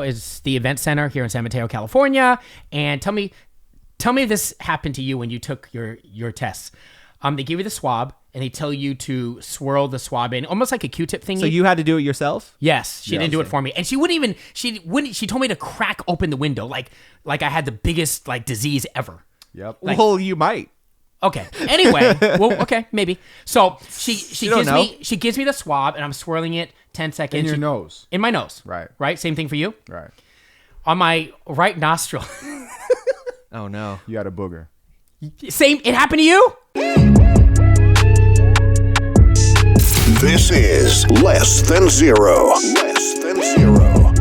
is the event center here in San Mateo, California. And tell me if this happened to you when you took your tests. They give you the swab and they tell you to swirl the swab in, almost like a Q-tip thingy. So you had to do it yourself? Yes, she didn't do it for me, and she told me to crack open the window, like I had the biggest like disease ever. Yep. Well, you might. Okay. Anyway, okay, maybe. So she gives me the swab, and I'm swirling it 10 seconds. In your nose. In my nose. Right. Right. Same thing for you. Right. On my right nostril. Oh no. You had a booger. Same. It happened to you? This is Less Than Zero. Less Than Zero.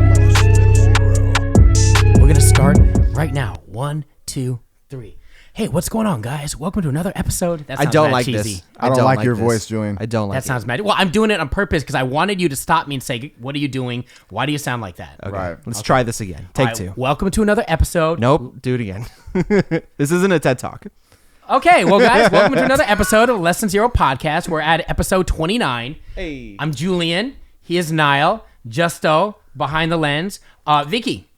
We're going to start right now. 1, 2, 3. Hey, what's going on, guys? Welcome to another episode. That sounds I don't mad like cheesy. this. I don't like your voice, Julian. I don't like That sounds mad. Well, I'm doing it on purpose because I wanted you to stop me and say, what are you doing? Why do you sound like that? Okay. Right. Let's try this again. Take All right, 2. Welcome to another episode. Nope. Do it again. This isn't a TED Talk. Okay, well, guys, welcome to another episode of Less Than Zero podcast. We're at episode 29. Hey. I'm Julian. He is Nile. Justo, behind the lens. Vicky,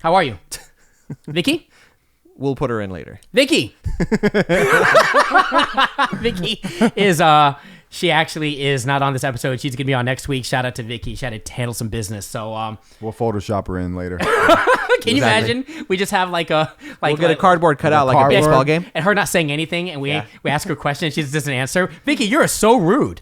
how are you? Vicky? We'll put her in later. Vicky. Vicky is, she actually is not on this episode. She's going to be on next week. Shout out to Vicky. She had to handle some business. So, We'll Photoshop her in later. can you imagine? We just have We'll get a cardboard cutout like a cardboard. baseball game. and her not saying anything, and we ask her questions, she just doesn't answer. Vicky, you're so rude.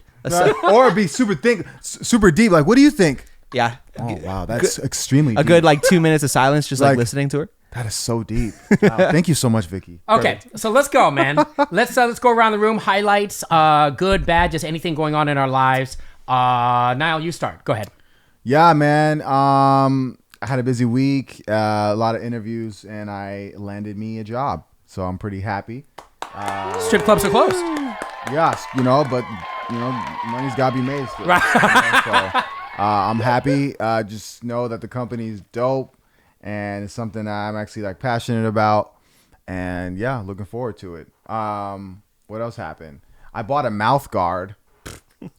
Or be super deep. Like, what do you think? Yeah. Oh, wow. That's extremely deep. A good 2 minutes of silence, just like listening to her. That is so deep. Wow. Thank you so much, Vicky. Okay, so let's go, man. Let's go around the room. Highlights, good, bad, just anything going on in our lives. Nile, you start. Go ahead. Yeah, man. I had a busy week, a lot of interviews, and I landed me a job. So I'm pretty happy. Strip clubs are closed. Yes, but money's got to be made still. Right. So I'm happy. Just know that the company's dope. And it's something that I'm actually passionate about, and yeah, looking forward to it. What else happened? I bought a mouth guard.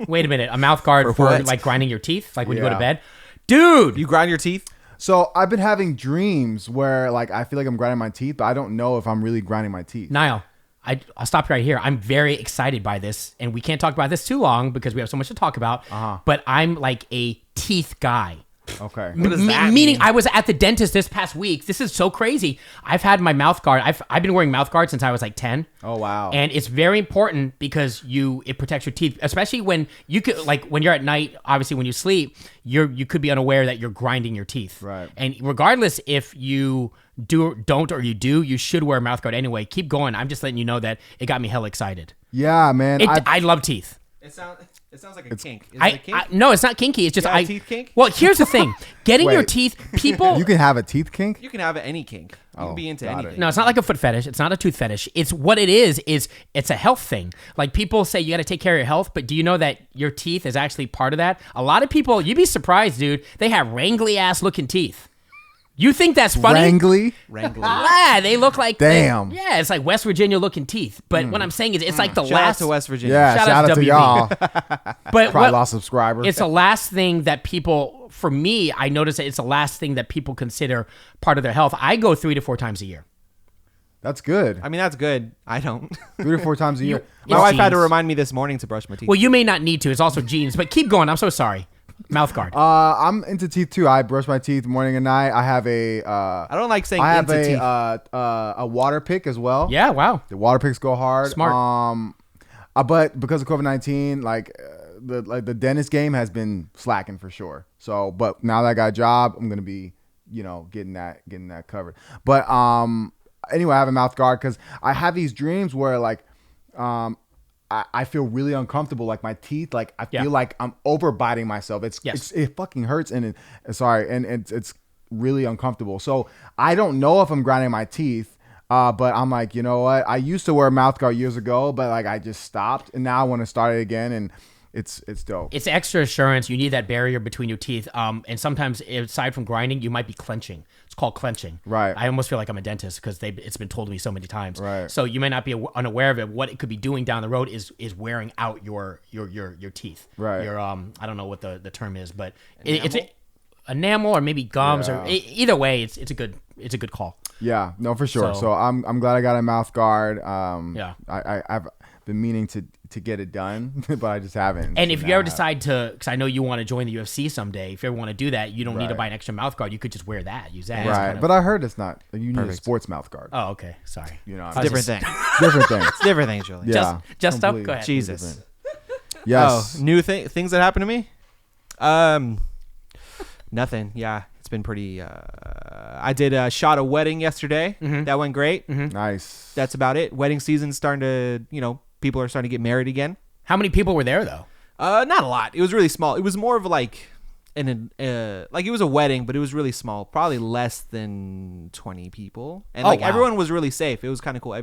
Wait a minute, a mouth guard for what? grinding your teeth, when you go to bed, dude. You grind your teeth? So I've been having dreams where I feel like I'm grinding my teeth, but I don't know if I'm really grinding my teeth. Nile, I'll stop right here. I'm very excited by this, and we can't talk about this too long because we have so much to talk about. But I'm like a teeth guy. Okay. What does that Meaning mean? I was at the dentist this past week. This is so crazy. I've had my mouth guard. I've been wearing mouth guard since I was 10. Oh wow. And it's very important because it protects your teeth, especially when you could when you're at night. Obviously, when you sleep, you could be unaware that you're grinding your teeth. Right. And regardless if you don't or you do, you should wear a mouth guard anyway. Keep going. I'm just letting you know that it got me hell excited. Yeah, man. I love teeth. It sounds like a kink. Is it a kink? No, it's not kinky. It's just got a teeth kink? Well, here's the thing: getting your Wait. teeth. People. You can have a teeth kink. You can have any kink. You can be into got it. anything. No, it's not like a foot fetish. It's not a tooth fetish. It's what it is it's a health thing. Like people say you got to take care of your health, but do you know that your teeth is actually part of that? A lot of people, you'd be surprised, dude. They have wrangly ass looking teeth. You think that's funny? Wrangly. Yeah, they look like Damn. it's like West Virginia looking teeth. But what I'm saying is it's like the Shout last out to West Virginia. Yeah. Shout Shout out out to to WV. y'all. But Probably lost subscribers. it's the last thing that people, for me, I notice that it's the last thing that people consider part of their health. I go 3 to 4 times a year. That's good. I mean, that's good. I don't. 3 to 4 times a year. My wife had to genes. remind me this morning to brush my teeth. Well, you may not need to. It's also genes. But keep going. I'm so sorry. Mouth guard. I'm into teeth too. I brush my teeth morning and night. I have I don't like saying I have into teeth. a water pick as well. Yeah, wow. The water picks go hard. Smart. But because of COVID-19, the dentist game has been slacking for sure. So, but now that I got a job, I'm gonna be, getting that covered. But anyway, I have a mouth guard because I have these dreams where I feel really uncomfortable, like my teeth, I feel like I'm overbiting myself. It fucking hurts and it's really uncomfortable. So I don't know if I'm grinding my teeth, but I'm like, you know what? I used to wear a mouth guard years ago, but I just stopped, and now I want to start it again, and it's dope. It's extra assurance. You need that barrier between your teeth. And sometimes, aside from grinding, you might be clenching. It's called clenching. Right. I almost feel like I'm a dentist because it's been told to me so many times. Right. So you may not be unaware of it. What it could be doing down the road is wearing out your teeth. Right. Your I don't know what the term is, but enamel or maybe gums or either way, it's a good call. Yeah, no, for sure. So I'm glad I got a mouth guard. I've been meaning to get it done, but I just haven't. And if you ever decide to, because I know you want to join the UFC someday, if you ever want to do that, you don't need to buy an extra mouth guard. You could just wear that, use that. Right, but I heard it's not. Like, you need a sports mouth guard. Oh, okay. Sorry. You know, It's a different thing. different thing. It's a different thing, Julian. Yeah, just up. completely. Go ahead. Jesus. Different. Yes. Oh, new things that happened to me? Nothing. Yeah, it's been pretty. I did shot a wedding yesterday. Mm-hmm. That went great. Nice. That's about it. Wedding season's starting to, people are starting to get married again. How many people were there though? Not a lot. It was really small. It was more of like it was a wedding, but it was really small. Probably less than 20 people, and everyone was really safe. It was kind of cool.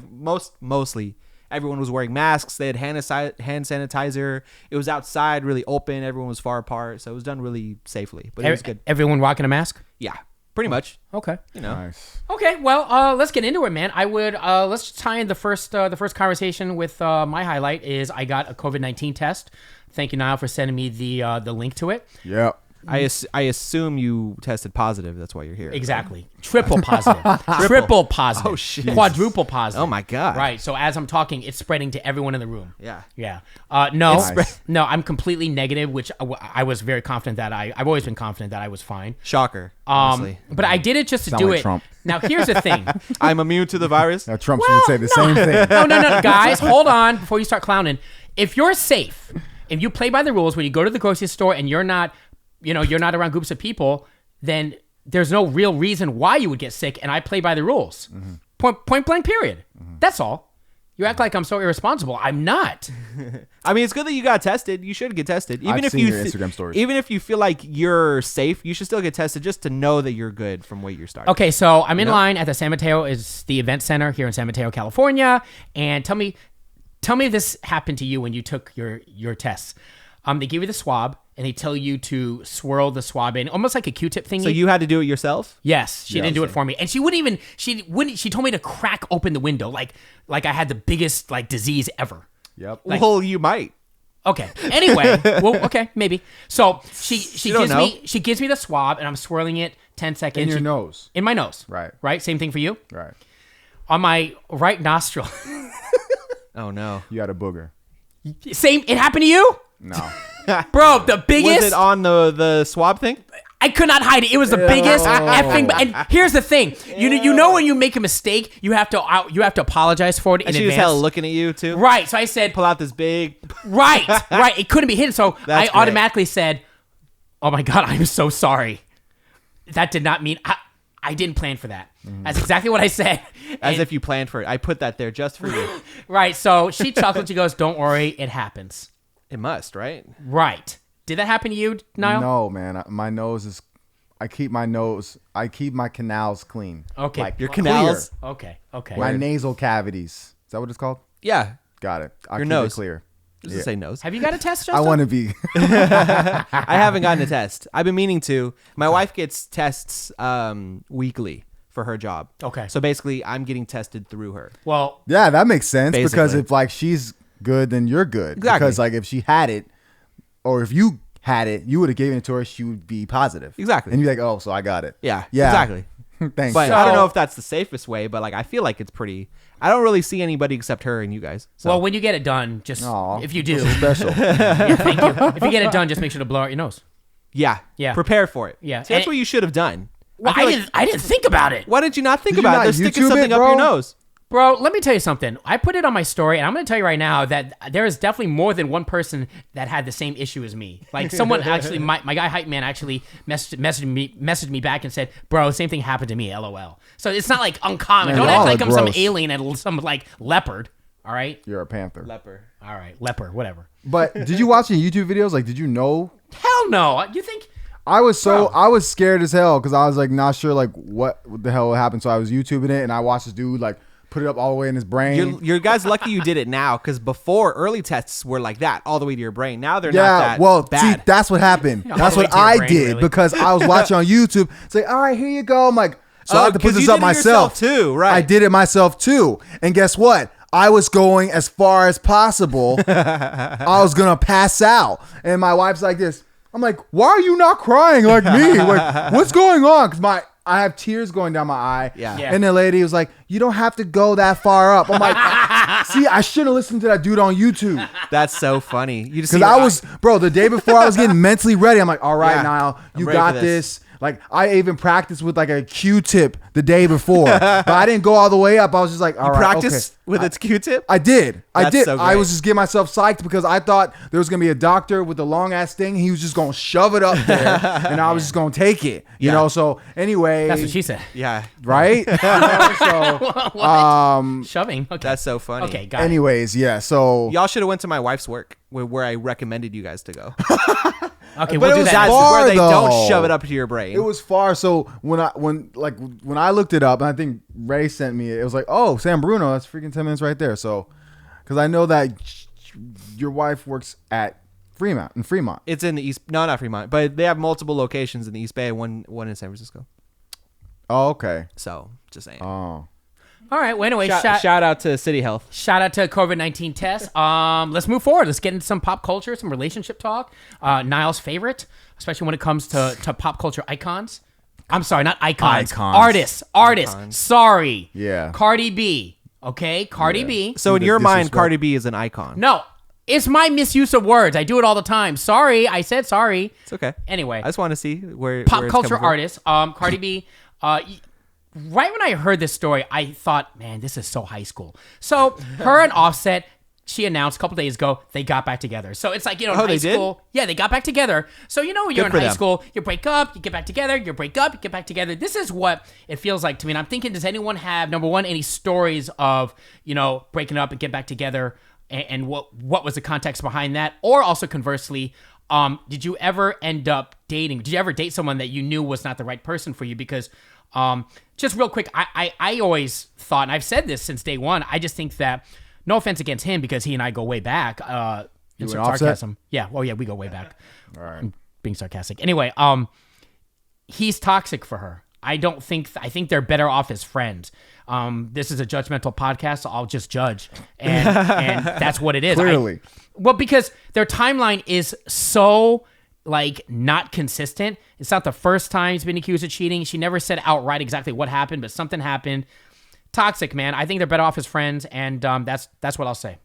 Mostly. Everyone was wearing masks. They had hand sanitizer. It was outside, really open. Everyone was far apart, so it was done really safely. But it was good. Everyone rocking a mask? Yeah, pretty much. Okay. Nice. Okay. Well, let's get into it, man. I would let's tie in the first conversation with my highlight is I got a COVID-19 test. Thank you, Nile, for sending me the link to it. Yep. I assume you tested positive. That's why you're here. Exactly. Triple positive. Triple positive. Oh, shit. Quadruple positive. Oh, my God. Right. So as I'm talking, it's spreading to everyone in the room. Yeah. Yeah. Nice. No, I'm completely negative, which I was very confident that I've always been confident that I was fine. Shocker. Honestly. But I did it just to Sound do like it. Trump. Now, here's the thing. I'm immune to the virus. Now Trump should say the same thing. No, guys, hold on before you start clowning. If you're safe, if you play by the rules when you go to the grocery store and you're not around groups of people, then there's no real reason why you would get sick, and I play by the rules. Point blank, period. That's all. You act like I'm so irresponsible. I'm not. I mean, it's good that you got tested. You should get tested. I've seen your Instagram stories. Even if you feel like you're safe, you should still get tested just to know that you're good from where you're starting. Okay, so I'm in line at the San Mateo, is the event center here in San Mateo, California, and tell me if this happened to you when you took your tests. They give you the swab, and they tell you to swirl the swab in, almost like a Q-tip thingy. So you had to do it yourself? Yes, she didn't do it for me, and she wouldn't. She told me to crack open the window, like I had the biggest disease ever. Yep. Well, you might. Okay. Anyway, okay, maybe. So she gives me the swab, and I'm swirling it 10 seconds. In your nose. In my nose. Right. Right. Same thing for you. Right. On my right nostril. Oh no. You had a booger. Same. It happened to you? No. Bro, the biggest. Was it on the swab thing? I could not hide it. It was the biggest effing. And here's the thing. You know when you make a mistake, you have to apologize for it in And she advance. was hella looking at you too. Right. So I said, Pull out this big. right. It couldn't be hidden. So That's I great. automatically said, "Oh my God, I'm so sorry." That did not mean I didn't plan for that. That's exactly what I said. As if you planned for it. I put that there just for you. Right. So she chuckles. She goes, "Don't worry, it happens." It must, right? Right. Did that happen to you, Nile? No, man. My nose is. I keep my canals clean. Okay. Like, Your clear. canals? Okay. My nasal cavities. Is that what it's called? Yeah. Got it. I'll Your keep nose. it clear. Just to say nose. Have you got a test, Justin? I want to be. I haven't gotten a test. I've been meaning to. My wife gets tests weekly for her job. Okay. So basically, I'm getting tested through her. Well, Yeah, that makes sense because Basically. if she's good, then you're good. Exactly. Because if she had it, or if you had it, you would have given it to her. She would be positive. Exactly. And you're like, oh, so I got it. Yeah. Yeah. Exactly. Thanks. But I don't know if that's the safest way, but I feel like it's pretty. I don't really see anybody except her and you guys. So. well, when you get it done, just Aw, if you do, this is special. yeah, thank you. If you get it done, just make sure to blow out your nose. Yeah. Prepare for it. Yeah. See, that's And- what you should have done. Well, feel I didn't think about it. Why did you not think Did you about not it? They're sticking YouTube something it, up bro? your nose. Bro, let me tell you something. I put it on my story, and I'm going to tell you right now that there is definitely more than one person that had the same issue as me. Like someone actually, my guy Hype Man actually messaged me back and said, "Bro, same thing happened to me." LOL. So it's not uncommon. Man, Don't y'all act like are I'm some gross. alien and some leopard. All right. You're a panther. Leper. All right, leper, whatever. But did you watch any YouTube videos? Did you know? Hell no. You think? I was scared as hell because I was not sure what the hell happened. So I was YouTubing it and I watched this dude put it up all the way in his brain. You're guys lucky you did it now, because before early tests were like that, all the way to your brain. Now they're not that see, bad. that's what happened. That's way what to your I brain, did really. because I was watching on YouTube. It's like, all right, here you go. I'm like, so I had to put 'cause this you up did it myself yourself too, right? I did it myself too. And guess what? I was going as far as possible. I was gonna pass out, and my wife's like this. I'm like, why are you not crying like me? Like, what's going on? Because I have tears going down my eye. Yeah. And the lady was like, you don't have to go that far up. I'm like, see, I should have listened to that dude on YouTube. That's so funny. You just Because the day before I was getting mentally ready. I'm like, all right, Yeah, Nile, I'm you ready got for this. Like, I even practiced with like a Q-tip the day before, but I didn't go all the way up. I was just like, all right, practice okay. with its Q-tip? I did. So I great. was just getting myself psyched because I thought there was going to be a doctor with a long ass thing. He was just going to shove it up there and I was just going to take it, you know? So anyway. That's what she said. Yeah. Right? So, Shoving. Okay. That's so funny. Okay, got it. anyways, yeah. So Y'all should have went to my wife's work where I recommended you guys to go. Okay, But we'll it do was that. That's far, where they don't though. shove it up to your brain. it was far. So when I looked it up, and I think Ray sent me it was like, oh, San Bruno, that's freaking 10 minutes right there. So, because I know that your wife works at Fremont. It's in the East. No, not Fremont, but they have multiple locations in the East Bay. And one in San Francisco. Oh, okay. So just saying. Oh. All right. Well, anyway, Shout out to City Health. Shout out to COVID-19 tests. Let's move forward. Let's get into some pop culture, some relationship talk. Niall's favorite, especially when it comes to pop culture icons. I'm sorry, not icons. Icons. Artists. Sorry. Yeah. Cardi B. Okay, Cardi B. So in The your mind, disrespect. Cardi B is an icon. No, it's my misuse of words. I do it all the time. Sorry, I said sorry. It's okay. Anyway, I just want to see where pop where it's culture coming from. artist, Cardi B. Right when I heard this story, I thought, man, this is so high school. So her and Offset, she announced a couple days ago they got back together. So it's like, in high they did? school, yeah, they got back together. So when you're in for high them. school, you break up, you get back together, you break up, you get back together. This is what it feels like to me. And I'm thinking, does anyone have, number one, any stories of breaking up and get back together, and what was the context behind that? Or also conversely, did you ever end up dating? Did you ever date someone that you knew was not the right person for you? Because just real quick, I always thought, and I've said this since day one, I just think that, no offense against him because he and I go way back. Insert and Offset? sarcasm. Yeah, well, yeah, we go way back. All right. I'm being sarcastic. Anyway, he's toxic for her. I think they're better off as friends. This is a judgmental podcast, so I'll just judge. And that's what it is. Clearly. Well, because their timeline is so not consistent. It's not the first time he's been accused of cheating. She never said outright exactly what happened, but something happened. Toxic, man. I think they're better off as friends, and that's what I'll say.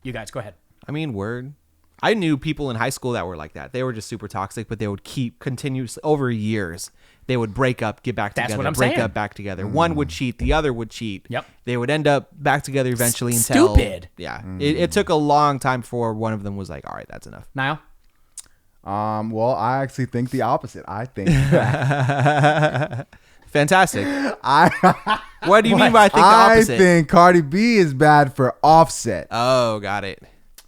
You guys, go ahead. I mean, word. I knew people in high school that were like that. They were just super toxic, but they would keep continuously over years. They would break up, get back That's together, what I'm break saying. up, back together. One would cheat, the other would cheat. Yep. They would end up back together eventually until Stupid. Yeah. It took a long time before one of them was like, all right, that's enough. Niall? Well, I actually think the opposite. I think Fantastic. What do you mean by I think the I opposite? think Cardi B is bad for Offset Oh, got it.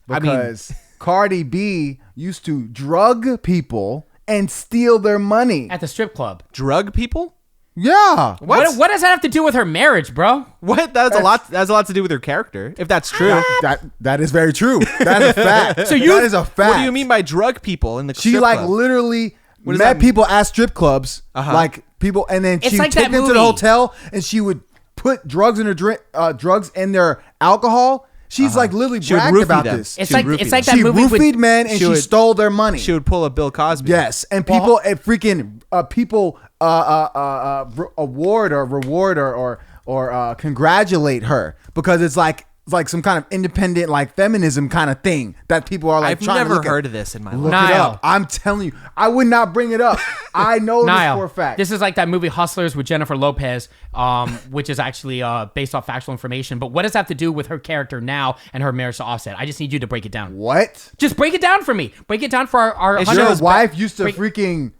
because Cardi B used to drug people and steal their money. At the strip club. Drug people? Yeah. What does that have to do with her marriage, bro? What? That's a lot. That's a lot to do with her character, if that's true. That is very true. That is a fact. So that is a fact. What do you mean by drug people in the She strip club? literally does met that people at strip clubs, Uh-huh. people, and then It's she like would take that them to the movie. hotel, and she would put drugs in her drink, drugs in their alcohol. She's literally She would bragged roofie about them. this. It's She would like roofie it's like them. that She movie roofied with men and she she would- stole their money. She would pull a Bill Cosby. Yes, and people at freaking people award or reward or congratulate her because it's like some kind of independent feminism kind of thing that people are I've trying to never look at. heard of this in my Look life. it Nile. up. I'm telling you, I would not bring it up. I know this Nile. for a fact. This is like that movie Hustlers with Jennifer Lopez, which is actually based off factual information. But what does that have to do with her character now and her marriage to Offset? I just need you to break it down. What? Just break it down for me. Break it down for our Is Your hundreds. wife used to break- freaking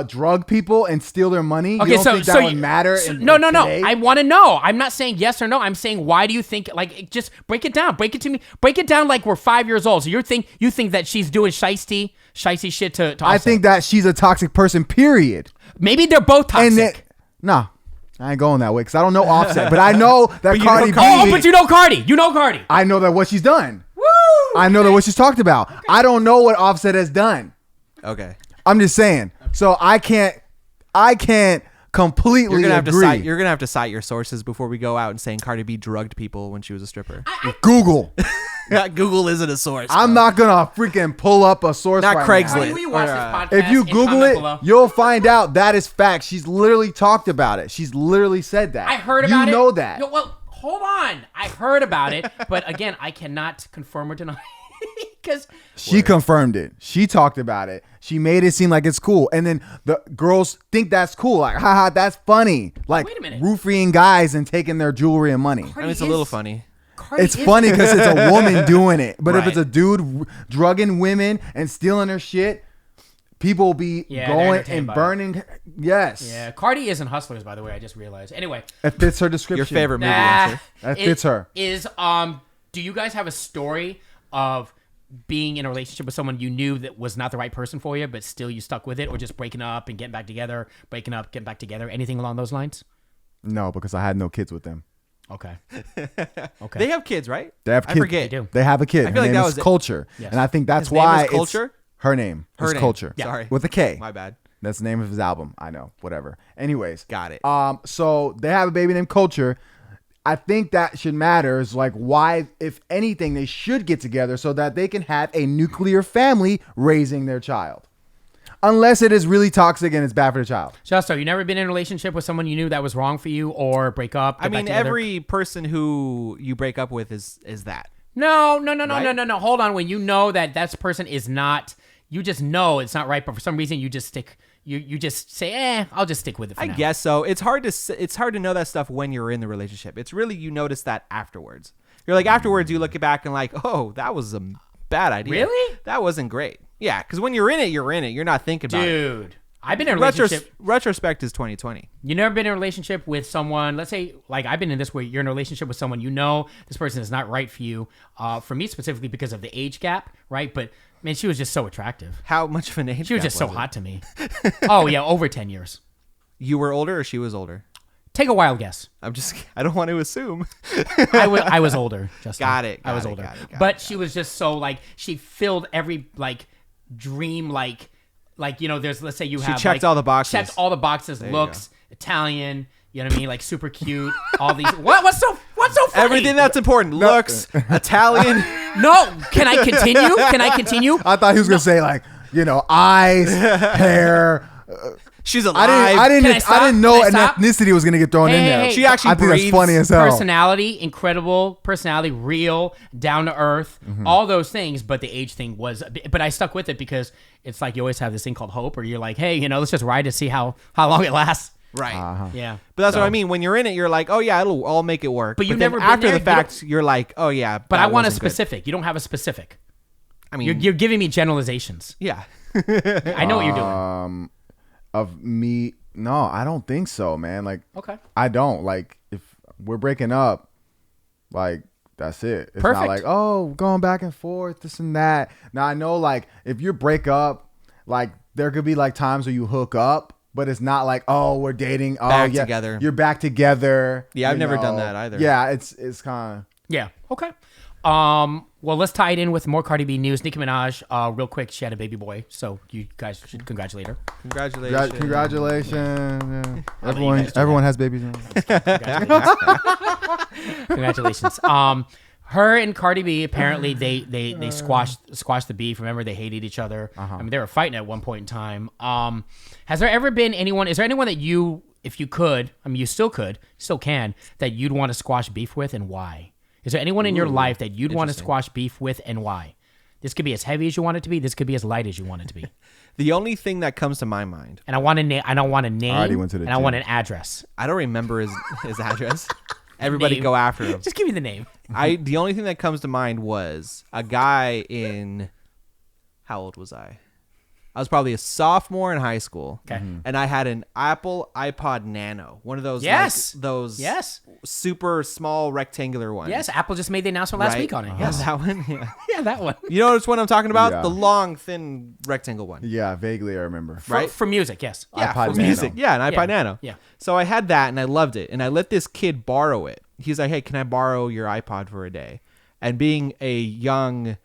drug people and steal their money. Okay, you don't so think that would you- matter? so- in no. today? I want to know. I'm not saying yes or no. I'm saying why do you think just break it down? Break it to me. Break it down like we're 5 years old. So you think that she's doing shiesty shit to Offset. I think that she's a toxic person. Period. maybe they're both toxic. And that, nah, I ain't going that way because I don't know Offset, but I know that you Cardi know B. oh, but you know Cardi. You know Cardi. I know that what she's done. Woo! I know that what she's talked about. I don't know what Offset has done. Okay. I'm just saying. So I can't completely You're gonna agree. you're gonna have to cite your sources before we go out and saying Cardi B drugged people when she was a stripper. Google. Google isn't a source. I'm not gonna freaking pull up a source. Not right Craigslist. now. Why do we watch this podcast? If you and Google comment it, below? you'll find out that is fact. She's literally talked about it. She's literally said that. I heard about it. You know that. Yo, well, hold on. I heard about it, but again, I cannot confirm or deny because She confirmed it. She talked about it. She made it seem like it's cool. And then the girls think that's cool. Like, haha, that's funny. Like, Wait a minute. roofing guys and taking their jewelry and money. I mean, it's a little funny. It's funny because it's a woman doing it. But if Right. it's a dude drugging women and stealing her shit, people will be Yeah, they're going entertained and by it. burning. Yes. Yeah, Cardi is in Hustlers, by the way. I just realized. Anyway, It fits her description. Your favorite movie nah, answer. That fits her. Is do you guys have a story of being in a relationship with someone you knew that was not the right person for you, but still you stuck with it, or just breaking up and getting back together, breaking up, getting back together? Anything along those lines? No, because I had no kids with them. Okay. Okay. They have kids, right? They have kids. I forget. They do. They have a kid. I Her feel like name that is was it. Culture. Yes. And I think that's His name why is Culture? her name is name. Culture. Yeah. Sorry. With a K. My bad. That's the name of his album. I know. Whatever. Anyways. Got it. So they have a baby named Culture. I think that should matter is like why, if anything, they should get together so that they can have a nuclear family raising their child. Unless it is really toxic and it's bad for the child. Justo, you never been in a relationship with someone you knew that was wrong for you, or break up? I get back mean, together? every person who you break up with is that. No. Right? Hold on. When you know that person is not, you just know it's not right, but for some reason you just stick. You just say, I'll just stick with it for I now. guess so. It's hard to know that stuff when you're in the relationship. It's really, you notice that afterwards. You're like, afterwards you look back and like, oh, that was a bad idea. Really? That wasn't great. Yeah, because when you're in it, you're in it. You're not thinking about it. Dude, I've been in a relationship. Retrospect is 2020. You never been in a relationship with someone, let's say, like I've been in this where you're in a relationship with someone, you know this person is not right for you. For me specifically because of the age gap, right? But man, she was just so attractive. How much of an age She was gap just so it? hot to me. Oh yeah, over 10 years. You were older or she was older? Take a wild guess. I don't want to assume. I was older, Justin. Got it, I was got it, older. got it, got But it, she was just so like, she filled every like dream, like, you know, there's, let's say you have checked like, all the boxes. Checked all the boxes, you looks, Italian, you know what I mean? Like super cute, all these. What's so funny? Everything that's important. Looks, Italian. No, can I continue? Can I continue? I thought he was going to say like, eyes, hair. She's alive. I Can I stop? didn't know Can I an stop? ethnicity was going to get thrown in there. Hey, She actually I think that's breathes. funny as hell. Personality, incredible personality, real, down to earth, all those things. But the age thing was, but I stuck with it because it's like you always have this thing called hope, or you're like, hey, let's just ride to see how long it lasts. Right. Yeah. But that's what I mean. When you're in it, you're like, oh yeah, I'll make it work. But you've then never been after there, the you fact, you're like, oh yeah. But that I want a wasn't good. specific. You don't have a specific. I mean, You're giving me generalizations. yeah. I know what you're doing. Of me, no, I don't think so, man. Like, Okay. I don't. Like, if we're breaking up, like, that's it. It's Perfect. not like, oh, going back and forth, this and that. Now, I know, like, if you break up, like, there could be, like, times where you hook up, but it's not like, oh, we're dating. Oh, Back yeah, together. You're back together. Yeah, I've you never know. done that either. Yeah, it's kind of. Yeah. Okay. Well, let's tie it in with more Cardi B news. Nicki Minaj, real quick, she had a baby boy, so you guys should congratulate her. Congratulations. Congratulations. Yeah. let you guys do Everyone has babies now. Congratulations. Her and Cardi B, apparently they squashed the beef. Remember, they hated each other. I mean, they were fighting at one point in time. Has there ever been anyone? Is there anyone that you, if you could, I mean, you still can, that you'd want to squash beef with, and why? Is there anyone in your life that you'd want to squash beef with, and why? This could be as heavy as you want it to be. This could be as light as you want it to be. The only thing that comes to my mind, And I want a name. I don't want a name. already went to the and I gym. want an address. I don't remember his address. Everybody Name. go after him. Just give me the name. The only thing that comes to mind was a guy in, how old was I? I was probably a sophomore in high school. Okay. And I had an Apple iPod Nano, one of those Yes. like, those Yes. super small rectangular ones. Yes, Apple just made the announcement last Right? week on it. Yeah, Yes. that one. Yeah. Yeah, that one. You know which one I'm talking about? Yeah. The long, thin rectangle one. Yeah, vaguely I remember. Right? For music, yes. Yeah, iPod for Nano. music. Yeah, an iPod Yeah. Nano. Yeah. So I had that and I loved it. And I let this kid borrow it. He's like, hey, can I borrow your iPod for a day? And being a young,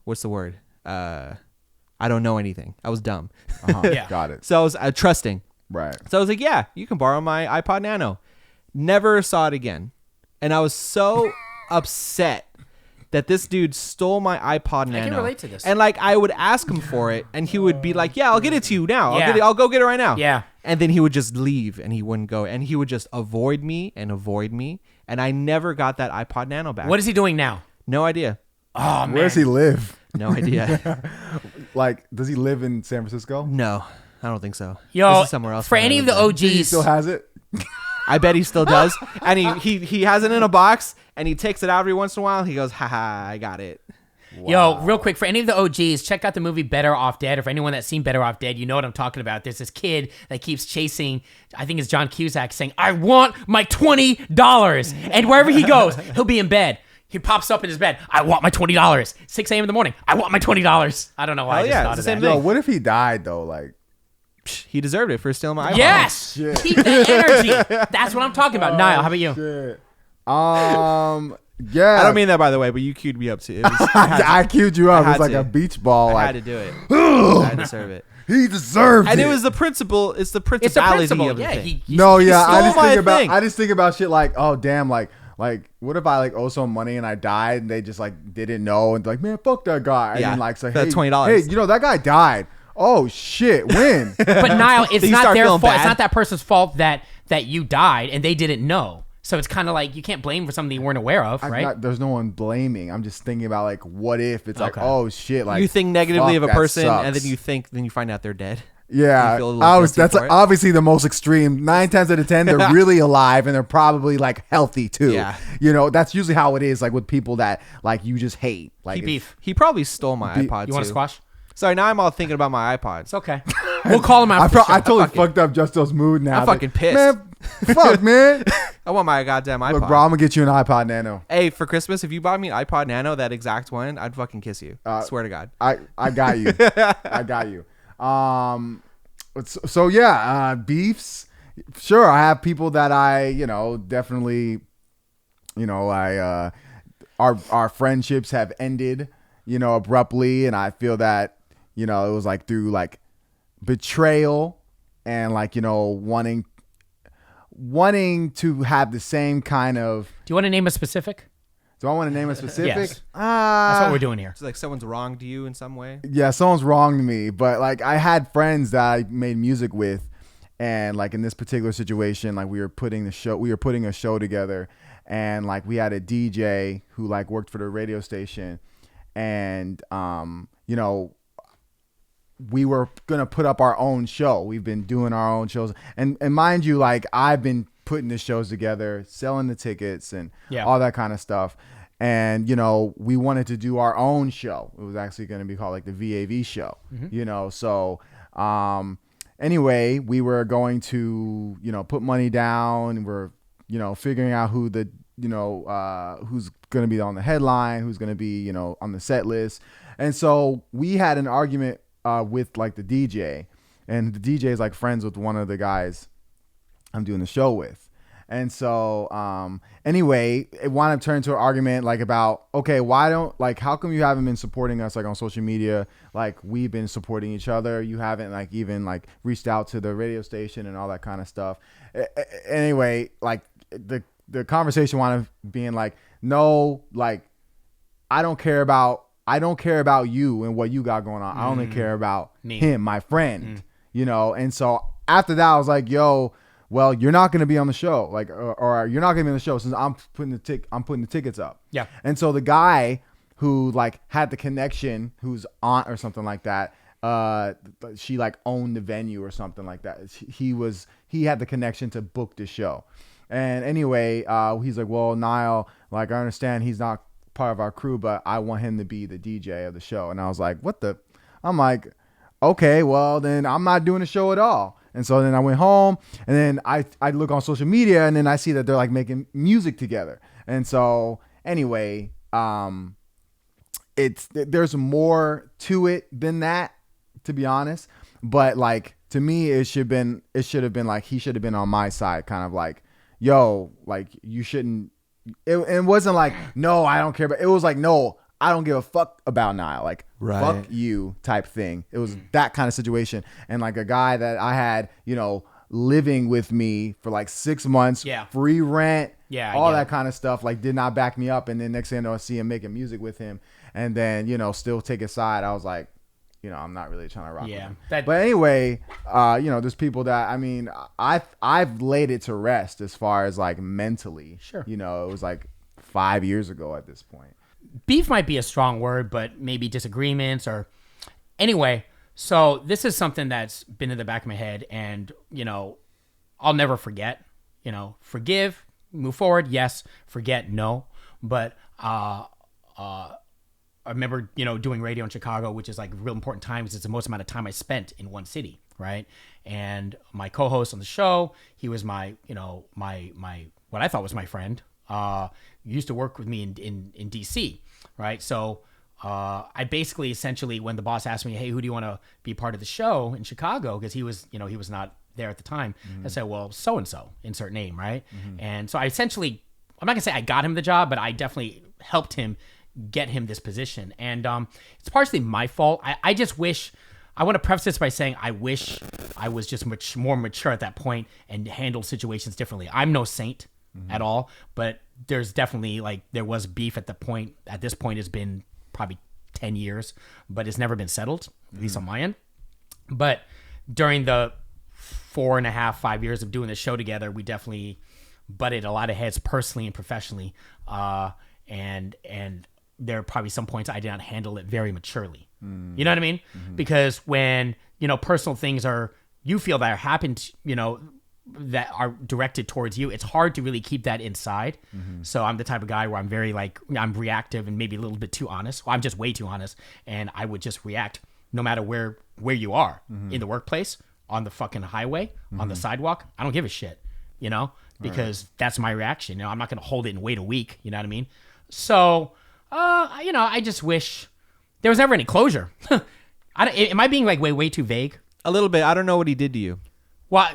what's the word? I don't know anything. I was dumb. Yeah. Got it. So I was trusting. Right. So I was like, yeah, you can borrow my iPod Nano. Never saw it again. And I was so upset that this dude stole my iPod Nano. I can relate to this. And like I would ask him for it, and he would be like, "Yeah, I'll get it to you now. Yeah. I'll go get it right now." Yeah. And then he would just leave, and he wouldn't go, and he would just avoid me, and I never got that iPod Nano back. What is he doing now? No idea. Oh man. Where does he live? No idea. Like, does he live in San Francisco? No, I don't think so. Yo, This is somewhere else. for any of the He OGs, still has it. I bet he still does. And he has it in a box, and he takes it out every once in a while. He goes, haha, I got it. Yo, real quick, for any of the OGs, check out the movie Better Off Dead. Or for anyone that's seen Better Off Dead, you know what I'm talking about. There's this kid that keeps chasing, I think it's John Cusack, saying, I want my $20. And wherever he goes, he'll be in bed. He pops up in his bed. I want my $20. 6 a.m. in the morning. I want my $20. I don't know why I just thought of that. Yo, what if he died though? Like, He deserved it for stealing my iPod. Yes! shit. Keep that energy. That's what I'm talking about. Niall, how about you? shit. Yeah. I don't mean that, by the way, but you queued me up too. It was, I queued you up. I It's had like to. a beach ball. I Like, had to do it. I deserve it. he deserved And it. it was the principle. It's the It's the principality principle. of the Yeah, thing. No, yeah, stole my thing. I just think about shit like, oh damn, like what if I like owe some money and I died and they just like didn't know and like, man, fuck that guy. Yeah, And then like say, for hey, $20. hey, you know that guy died. Oh shit, when? But Niall, it's Then you not start their fault. feeling It's bad. not that person's fault that you died and they didn't know. So it's kind of like you can't blame for something you weren't aware of, right? There's no one blaming. I'm just thinking about like, what if it's like, Okay. oh shit, like You think negatively fuck, of a that person, sucks. and then you find out they're dead. Yeah, You feel a little guilty that's for like, it. obviously the most extreme. 9 times out of 10, they're really alive and they're probably like healthy too. Yeah. You know, that's usually how it is. Like with people that like you just hate. Like Keep beef. He probably stole my iPod. You want to too. squash? Sorry, now I'm all thinking about my iPods. It's okay. We'll call him out. I totally fucked up Justo's mood now. I'm fucking pissed. Man, fuck, man. I want my goddamn iPod. Look, bro, I'm gonna get you an iPod Nano. Hey, for Christmas, if you bought me an iPod Nano, that exact one, I'd fucking kiss you. Swear to God. I got you. I got you. So yeah, beefs. Sure, I have people that I, definitely, our friendships have ended, abruptly, and I feel that, it was like through like betrayal and like, wanting to have the same kind of. Do you want to name a specific? Do I want to name a specific? Yes. That's what we're doing here. It's like someone's wronged you in some way. Yeah, someone's wronged me, but like I had friends that I made music with, and like in this particular situation, like we were putting a show together, and like we had a DJ who like worked for the radio station, and we were gonna put up our own show. We've been doing our own shows, and mind you, like I've been putting the shows together, selling the tickets, and all that kind of stuff. And, we wanted to do our own show. It was actually going to be called like the VAV show, So, anyway, we were going to, put money down. We're, figuring out who the, who's going to be on the headline, who's going to be, on the set list. And so we had an argument with like the DJ, and the DJ is like friends with one of the guys I'm doing the show with. And so, anyway, it wound up turning to an argument like about, okay, how come you haven't been supporting us like on social media? Like we've been supporting each other. You haven't like even like reached out to the radio station and all that kind of stuff. Anyway, like the conversation wound up being like, no, like I don't care about you and what you got going on. I only care about him, my friend, And so after that, I was like, yo, well, you're not going to be on the show, like, or you're not going to be on the show since I'm putting the tickets up. Yeah. And so the guy who like had the connection, whose aunt or something like that, she like owned the venue or something like that. He had the connection to book the show. And anyway, he's like, well, Nile, like I understand he's not part of our crew, but I want him to be the DJ of the show. And I was like, I'm like, okay, well then I'm not doing the show at all. And so then I went home, and then I look on social media, and then I see that they're like making music together. And so anyway, there's more to it than that, to be honest. But like to me, it should have been like he should have been on my side, kind of like, yo, like you shouldn't. It wasn't like, no, I don't care, but it was like, no, I don't give a fuck about Nile, like fuck you type thing. It was that kind of situation. And like a guy that I had, living with me for like 6 months, free rent, Yeah, all that kind of stuff. Like, did not back me up. And then next thing I know, I see him making music with him, and then still take his side. I was like, I'm not really trying to rock with him. But anyway, there's people that, I mean, I've laid it to rest as far as like mentally. Sure. It was like 5 years ago at this point. Beef might be a strong word, but maybe disagreements or anyway. So this is something that's been in the back of my head, and I'll never forget. Forgive, move forward, yes. Forget, no. But I remember doing radio in Chicago, which is like a real important time because it's the most amount of time I spent in one city, right? And my co-host on the show, he was my my what I thought was my friend. Used to work with me in DC, right? So I basically essentially, when the boss asked me, hey, who do you want to be part of the show in Chicago? Because he was not there at the time. I said, well, so-and-so, insert name, right? And so I essentially, I'm not gonna say I got him the job, but I definitely helped him get him this position. And it's partially my fault. I just wish, I want to preface this by saying I wish I was just much more mature at that point and handled situations differently. I'm no saint at all, but there's definitely there was beef at this point has been probably 10 years, but it's never been settled, at least on my end. But during the 4.5, 5 years of doing the show together, we definitely butted a lot of heads personally and professionally. And there are probably some points I did not handle it very maturely. You know what I mean? Because when, personal things you feel that are happened, that are directed towards you, it's hard to really keep that inside. So I'm the type of guy where I'm very I'm reactive and maybe a little bit too honest. Well, I'm just way too honest, and I would just react no matter where you are, in the workplace, on the fucking highway, on the sidewalk. I don't give a shit, because that's my reaction. I'm not going to hold it and wait a week. You know what I mean? So, I just wish there was never any closure. Am I being way too vague? A little bit. I don't know what he did to you. Well,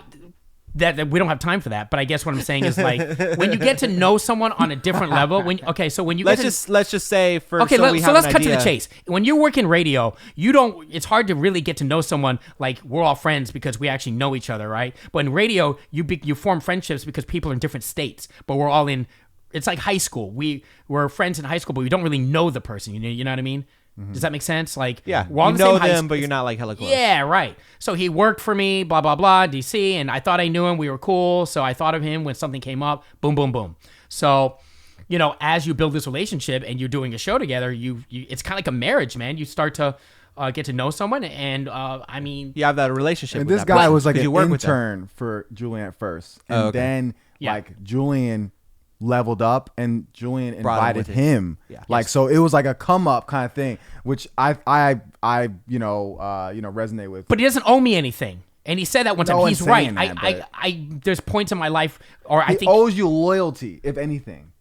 that we don't have time for that, but I guess what I'm saying is when you get to know someone on a different level, let's just say let's cut to the chase. When you're working radio, it's hard to really get to know someone like we're all friends because we actually know each other, right? But in radio, you form friendships because people are in different states, but we're all it's like high school. We're friends in high school, but we don't really know the person. You know what I mean? Does that make sense? Yeah, we're all you know them, but you're not hella close. Yeah, right. So he worked for me, blah, blah, blah, DC, and I thought I knew him. We were cool. So I thought of him when something came up. Boom, boom, boom. So, as you build this relationship and you're doing a show together, it's kind of like a marriage, man. You start to get to know someone, and you have that relationship. And this guy was like an intern for Julian at first, and then Julian leveled up and Julian invited him. Yeah. So it was like a come up kind of thing, which I resonate with. But he doesn't owe me anything. And he said that one time. He's right. I there's points in my life I think he owes you loyalty, if anything.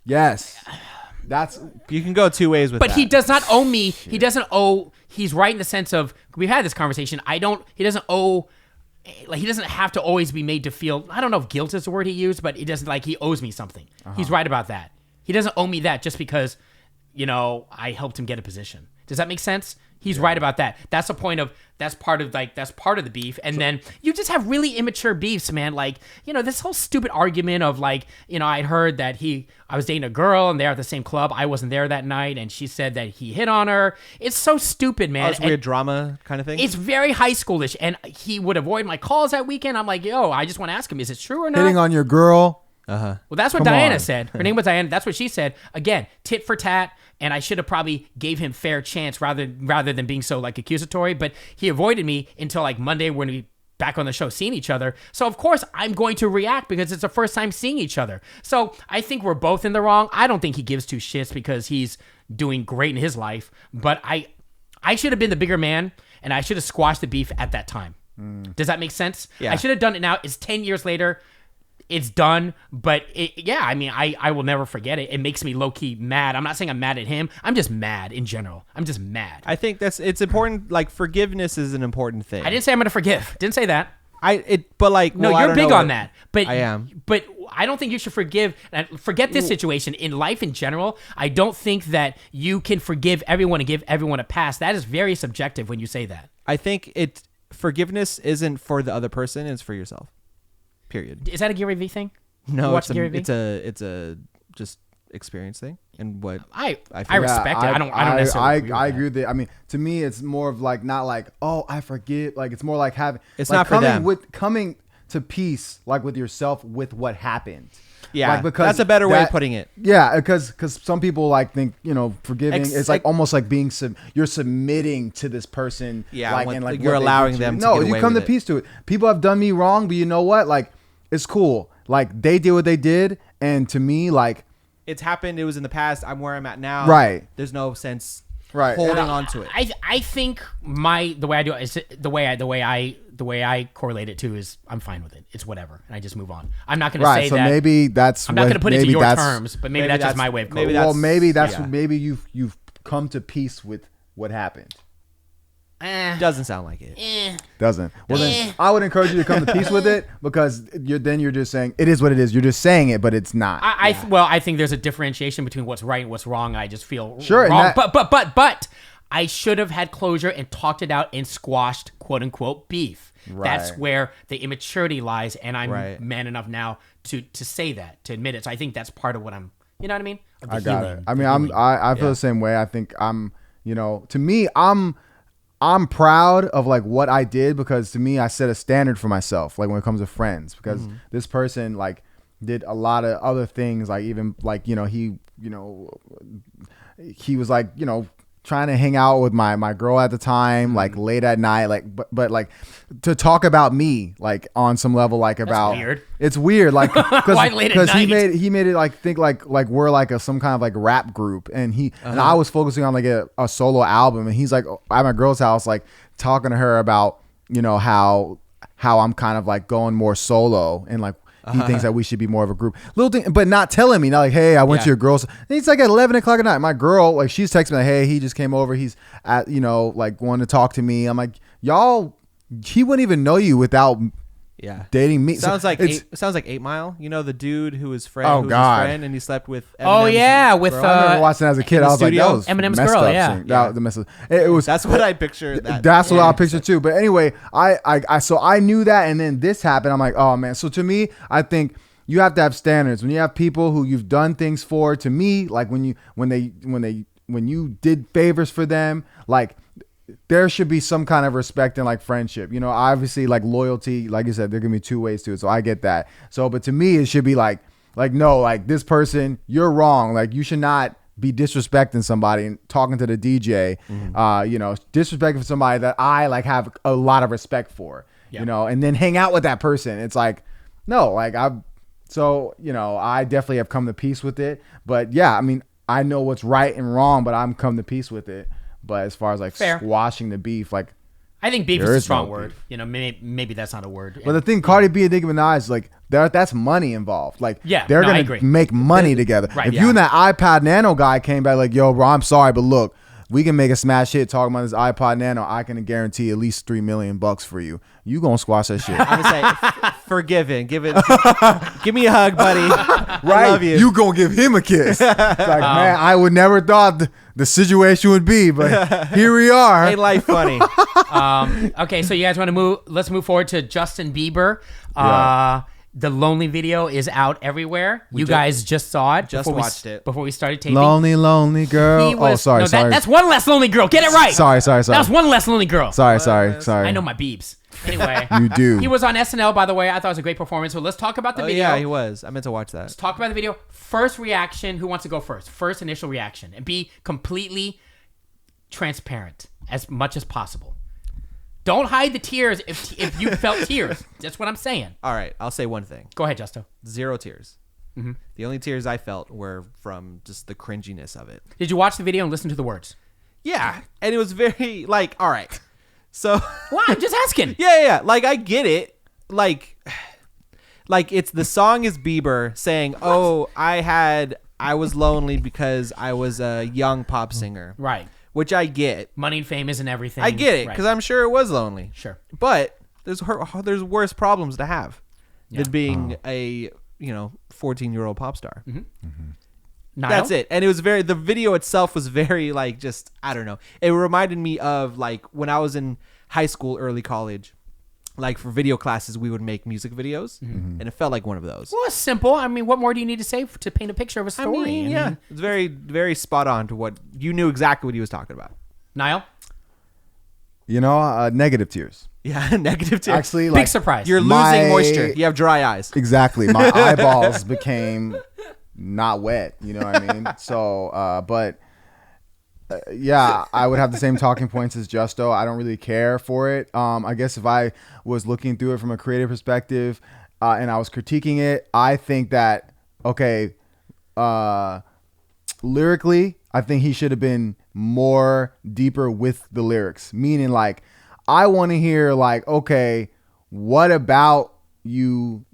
Yes. You can go two ways with that. But he does not owe me. Shit. He doesn't owe. He's right in the sense of, we've had this conversation. He doesn't owe. He doesn't have to always be made to feel, I don't know if guilt is the word he used, but he doesn't he owes me something. He's right about that. He doesn't owe me that just because, I helped him get a position. Does that make sense? He's right about that. That's the point of, that's part of the beef. And then you just have really immature beefs, man. This whole stupid argument of I'd heard that I was dating a girl and they're at the same club. I wasn't there that night. And she said that he hit on her. It's so stupid, man. It's weird drama kind of thing. It's very high schoolish. And he would avoid my calls that weekend. I'm like, yo, I just want to ask him, is it true or not? Hitting on your girl. Well, that's what Diana said. Her name was Diana. That's what she said. Again, tit for tat. And I should have probably gave him fair chance rather than being so accusatory. But he avoided me until Monday when we back on the show seeing each other. So of course I'm going to react because it's the first time seeing each other. So I think we're both in the wrong. I don't think he gives two shits because he's doing great in his life. But I should have been the bigger man and I should have squashed the beef at that time. Does that make sense? Yeah. I should have done it now. It's 10 years later. It's done, but I will never forget it. It makes me low-key mad. I'm not saying I'm mad at him. I'm just mad in general. I'm just mad. I think it's important. Forgiveness is an important thing. I didn't say I'm going to forgive. Didn't say that. No, you're big on that. But I am. But I don't think you should forget this situation. In life in general, I don't think that you can forgive everyone and give everyone a pass. That is very subjective when you say that. I think forgiveness isn't for the other person. It's for yourself. Period. Is that a Gary Vee thing? No, it's a just experience thing, and what I respect it. I don't necessarily. I agree with it. I mean, to me, it's more of like not like, oh, I forget. Like it's more like having. It's like not for them. Coming to peace, like with yourself, with what happened. Yeah, like, because that's a better way of putting it. Yeah, because some people like think forgiving is like almost like being you're submitting to this person. Yeah, like you're allowing them. No, you come to peace to it. People have done me wrong, but you know what? Like it's cool. Like they did what they did, and to me, like it's happened. It was in the past. I'm where I'm at now. Right. There's no sense. Right. Holding on to it. I think the way I do it is the way I correlate it to is I'm fine with it. It's whatever, and I just move on. I'm not going to say so that. Maybe that's. I'm not going to put it into your terms, but maybe that's just my way of coping. Maybe you've come to peace with what happened. Doesn't sound like it. Doesn't. Well, then I would encourage you to come to peace with it, because you're just saying it is what it is. You're just saying it, but it's not. I think there's a differentiation between what's right and what's wrong. I just feel sure, wrong. But I should have had closure and talked it out and squashed quote unquote beef. Right. That's where the immaturity lies, and I'm man enough now to say that, to admit it. So I think that's part of what I'm. You know what I mean? I got it. I mean, I feel the same way. I think to me, I'm proud of like what I did, because to me, I set a standard for myself, like when it comes to friends, because this person like did a lot of other things, like even like, he was like, trying to hang out with my girl at the time, like late at night, like, but like to talk about me, like on some level, like about, weird. It's weird. Like, because he made it like think like we're like some kind of like rap group, and and I was focusing on like a solo album, and he's like at my girl's house, like talking to her about, how I'm kind of like going more solo, and like, he thinks that we should be more of a group. Little thing, but not telling me, not like, hey, I went to your girl's. And it's like at 11 o'clock at night. My girl, like, she's texting me like, hey, he just came over. He's at, like wanting to talk to me. I'm like, y'all, he wouldn't even know you without dating me. Sounds like 8 Mile. The dude who was friend. His friend, and he slept with. Eminem's girl. I remember watching as a kid. I was like, that was Eminem's messed girl. Up Yeah, That was it was. That's what I pictured. That's what I pictured too. But anyway, so I knew that, and then this happened. I'm like, oh man. So to me, I think you have to have standards when you have people who you've done things for. To me, like when you did favors for them, like there should be some kind of respect and like friendship. Obviously like loyalty, like you said, there can be two ways to it. So I get that. So, but to me, it should be like no, like this person, you're wrong. Like you should not be disrespecting somebody and talking to the DJ. Disrespecting somebody that I like have a lot of respect for. And then hang out with that person. It's like no, like I definitely have come to peace with it. But yeah, I mean, I know what's right and wrong, but I'm come to peace with it. But as far as like squashing the beef, like I think beef is a strong word. Maybe that's not a word. But the thing, Cardi B and Nicki Minaj, like that's money involved. Like they're gonna make money together. Right, if you and that iPod Nano guy came back like, yo, bro, I'm sorry, but look, we can make a smash hit talking about this iPod Nano. I can guarantee at least $3 million for you. You gonna squash that shit? I'm gonna say, forgiven. Give me a hug, buddy. Right? I love you. You gonna give him a kiss? It's like, man, I would never thought the situation would be, but here we are. Ain't life funny? Okay, so you guys want to move? Let's move forward to Justin Bieber. The Lonely video is out everywhere. You guys just saw it. Just watched it before we started taping. Lonely girl. Sorry. That's one less lonely girl. Get it right. Sorry. That was one less lonely girl. Sorry. I know my beeps. Anyway, you do. He was on SNL, by the way. I thought it was a great performance. So let's talk about the video. Yeah, he was. I meant to watch that. Let's talk about the video. First reaction. Who wants to go first? First initial reaction, and be completely transparent as much as possible. Don't hide the tears if you felt tears. That's what I'm saying. All right, I'll say one thing. Go ahead, Justo. 0 tears. Mm-hmm. The only tears I felt were from just the cringiness of it. Did you watch the video and listen to the words? Yeah, and it was very like, all right. So well, I'm just asking. Yeah. Like I get it. Like it's the song is Bieber saying, "Oh, I was lonely because I was a young pop singer." Right. Which I get. Money and fame isn't everything. I get it because I'm sure it was lonely. Sure. But there's worse problems to have than being a 14-year-old pop star. Mm-hmm. Mm-hmm. Nile? That's it. And it was the video itself was very like just, I don't know. It reminded me of like when I was in high school, early college, like for video classes, we would make music videos, and it felt like one of those. Well, it's simple. I mean, what more do you need to say to paint a picture of a story? Yeah, it's very, very spot on to what you knew exactly what he was talking about. Nile? Negative tears. Yeah, negative tears. Actually, big surprise. You're losing moisture. You have dry eyes. Exactly. My eyeballs became not wet. You know what I mean? So, yeah, I would have the same talking points as Justo. I don't really care for it. I guess if I was looking through it from a creative perspective and I was critiquing it, I think that, lyrically, I think he should have been more deeper with the lyrics. Meaning, like, I want to hear, like, okay, what about you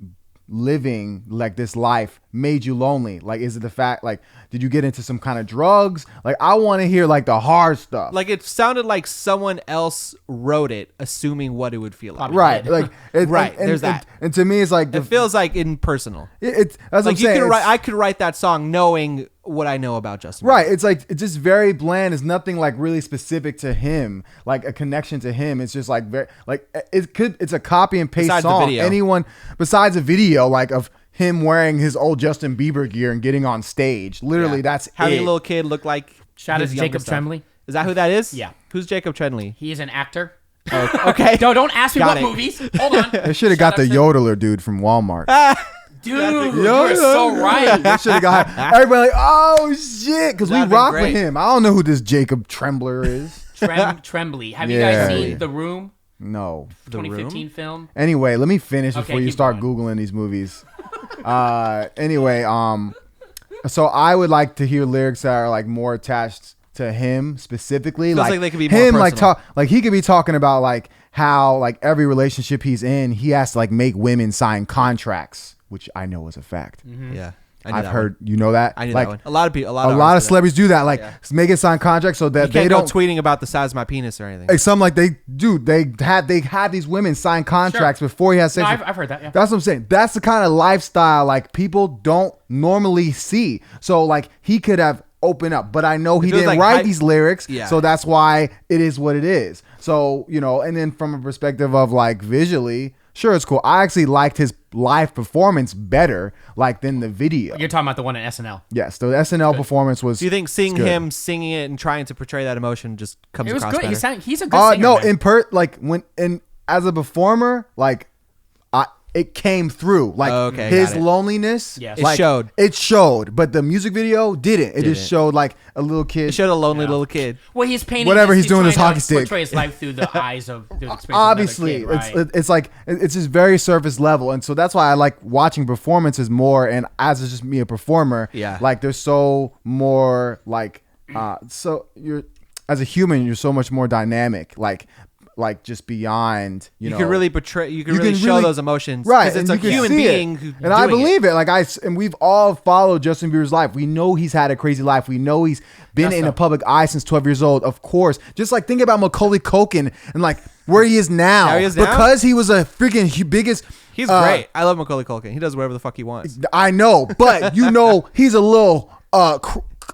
living like this life made you lonely? Like, is it the fact, like, did you get into some kind of drugs? Like, I want to hear like the hard stuff. Like, it sounded like someone else wrote it assuming what it would feel like. Right. Like, right. There's that. And to me, it's like it feels like impersonal. That's like, what I'm saying. I could write that song knowing what I know about Justin Bieber. Right. It's like, it's just very bland. It's nothing like really specific to him, like a connection to him. It's just like very, like, it's a copy and paste Besides song. the video. Anyone besides a video, like, of him wearing his old Justin Bieber gear and getting on stage. Literally, that's having it. a little kid look like Shout out his to younger Jacob stuff. Tremblay. Is that who that is? Yeah. Who's Jacob Tremblay? He is an actor. Oh, okay. Don't ask me Got what it. movies. Hold on. They should have got the yodeler dude from Walmart. Dude, you're so right. They should have got everybody like, oh shit, because we That'd been rock great. with him. I don't know who this Jacob Trembler is. Tremblay. Have you guys Yeah. seen The Room? No. 2015 film? Anyway, let me finish Okay, before you keep start going. Googling these movies. Anyway, so I would like to hear lyrics that are like more attached to him specifically. Feels like they could be more him, like personal. like he could be talking about like how like every relationship he's in, he has to like make women sign contracts, which I know is a fact. Yeah. I knew I've that heard, one. you know that? I knew like, that one. A lot of people. A lot of artists do that. celebrities do that. Like make it sign contracts so that You they can't don't go tweeting about the size of my penis or anything. Like some like they had these women sign contracts before he had sex. No, I've heard that. Yeah. That's what I'm saying. That's the kind of lifestyle like people don't normally see. So like he could have opened up, but I know he feels didn't like write these lyrics. Yeah. So that's why it is what it is. So, and then from a perspective of like visually, sure, it's cool. I actually liked his live performance better like than the video. You're talking about the one in SNL. Yes, the SNL performance was. Do you think seeing good. him singing it and trying to portray that emotion just comes It was across good. better? He's a good singer. No, man. as a performer, like it came through. Like Okay, his got it. loneliness, Yes. It like, showed. It showed, but the music video didn't. It just Didn't. showed like a little kid. It showed a lonely little kid. Well, he's painting Whatever he's doing trying his hockey to stick. portray his life through the eyes of the experience of Obviously, another kid, right? it's like it's just very surface level, and so that's why I like watching performances more. And as it's just me a performer, Yeah. like there's so more like so you're as a human, you're so much more dynamic, like just beyond you know. You can really portray. You can You really can show really- those emotions, Right, Because it's and a you can human see being it. who And I doing believe it. Like and we've all followed Justin Bieber's life. We know he's had a crazy life. We know he's been in a public eye since 12 years old. Of course, just like think about Macaulay Culkin and like where he is now, How he is now? because he was a freaking biggest. He's great. I love Macaulay Culkin. He does whatever the fuck he wants. I know, but he's a little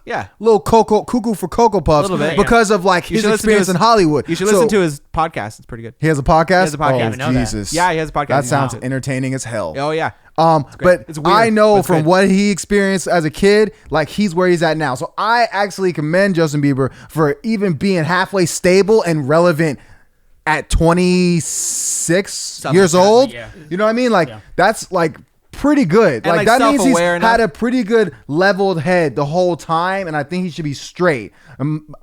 Yeah. little cuckoo for Cocoa Puffs Little bit, because of like You his should listen to experience his- in Hollywood. You should So- listen to his podcast. It's pretty good. He has a podcast. He has a podcast. I Oh, didn't know that. Jesus. Yeah, he has a podcast. That sounds Wow. entertaining as hell. Oh yeah. But It's weird, I know but it's from good. what he experienced as a kid, like he's where he's at now. So I actually commend Justin Bieber for even being halfway stable and relevant at 26 Something years like that, old. yeah. You know what I mean? Like that's like pretty good. And, Like like, that means he's self-aware had enough. a pretty good leveled head the whole time, and I think he should be straight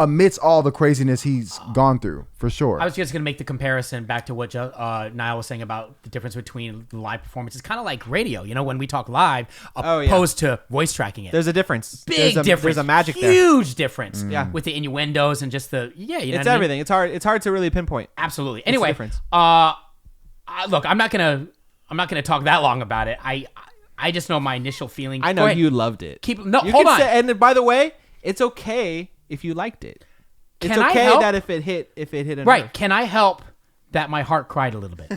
amidst all the craziness he's gone through for sure. I was just going to make the comparison back to what Nile was saying about the difference between live performance. It's kind of like radio, when we talk live, Oh, yeah. opposed to voice tracking it. There's a difference. Big difference. There's a magic there. Huge difference. Yeah. With the innuendos and just the, you know It's what I mean? everything. It's hard to really pinpoint. Absolutely. the Anyway, difference. look, I'm not gonna talk that long about it. I just know my initial feeling. I Go know ahead. you loved it. No, You hold can on. say- and by the way, it's okay if you liked it. It's Can I okay help? that if it hit a Right. nerve. Can I help that my heart cried a little bit?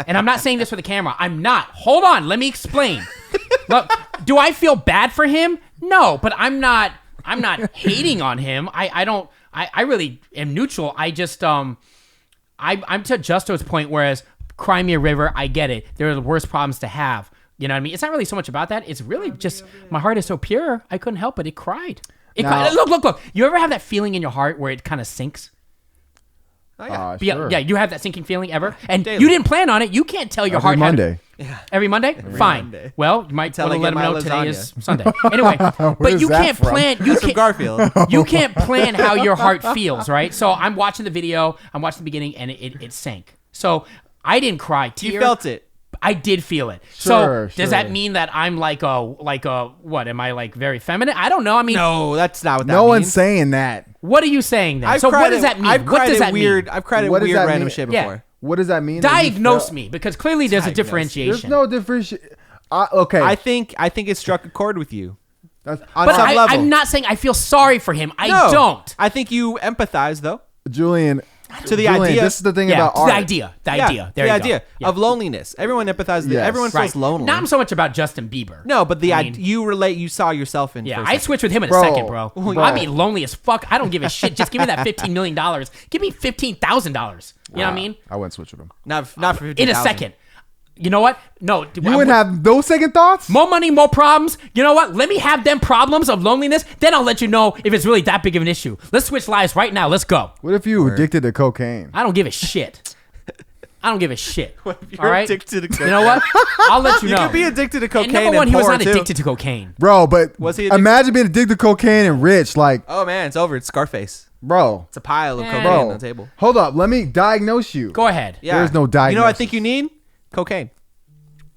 And I'm not saying this for the camera. I'm not. Hold on. Let me explain. Look, do I feel bad for him? No, but I'm not hating on him. I really am neutral. I just I'm to Justo's point, whereas cry me a river. I get it. There are the worst problems to have. You know what I mean? It's not really so much about that. It's really just my heart is so pure. I couldn't help it. It cried. It cried. Look. You ever have that feeling in your heart where it kind of sinks? Oh, yeah. Sure. Yeah, you have that sinking feeling ever? And Daily. you didn't plan on it. You can't tell your heart. Monday. Every Monday? Fine. Monday. Well, you might Till I want to let get them my know today lasagna. is Sunday. Anyway, but you that can't from? plan. You From can't, Garfield. you can't plan how your heart feels, right? So I'm watching the video. I'm watching the beginning, and it sank. So I didn't cry. You felt it. I did feel it. Sure, so does that mean that I'm like a what? Am I like very feminine? I don't know. I mean, No, that's not what that No means. one's saying that. what are you saying then? So what does that mean? I've What cried does at that weird. mean? I've cried at What does weird that random mean? shit Yeah. before. What does that mean? that you Diagnose felt- me, because clearly there's a Diagnose. differentiation. There's no differentiation. Okay. I think it struck a chord with you That's, on but some level. I'm not saying I feel sorry for him. I No. don't. I think you empathize though Julian. to the Julian, idea. This is the thing Yeah, about the art. idea. The Yeah, idea. There the you idea go. Yeah. of loneliness. Everyone empathizes. Yes. Everyone feels Right. lonely. Not so much about Justin Bieber. No, but the I mean- you relate. You saw yourself in. Yeah, for a I'd second. switch with him in a Bro. second, bro. Bro. I'd be lonely as fuck. I don't give a shit. Just give me that $15 million. Give me $15,000. You know what I mean? I wouldn't switch with him. Not for 15,000. In a second. You know what? No. You wouldn't have those second thoughts? more money, more problems. You know what? Let me have them problems of loneliness. Then I'll let you know if it's really that big of an issue. Let's switch lives right now. Let's go. What if you were addicted to cocaine? I don't give a shit. I don't give a shit. What if you're all right? addicted to cocaine? You know what? I'll let you You know. could be addicted to cocaine. And number one, he was poor, not too. addicted to cocaine. Bro, but Was he addicted- imagine being addicted to cocaine and rich. Like, Oh man, it's over. It's Scarface. bro, It's a pile of Man. cocaine bro. on the table. Hold up. Let me diagnose you. Go ahead. Yeah. There's no You know what I diagnosis. think you need? Cocaine.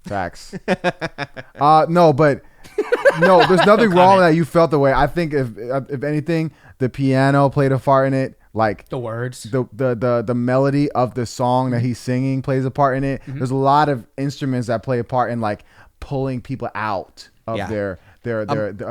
Facts. No, but no, there's nothing wrong with that. You felt the way. I think if anything, the piano played a part in it. Like The words. the melody of the song that he's singing plays a part in it. Mm-hmm. There's a lot of instruments that play a part in like pulling people out of Yeah. their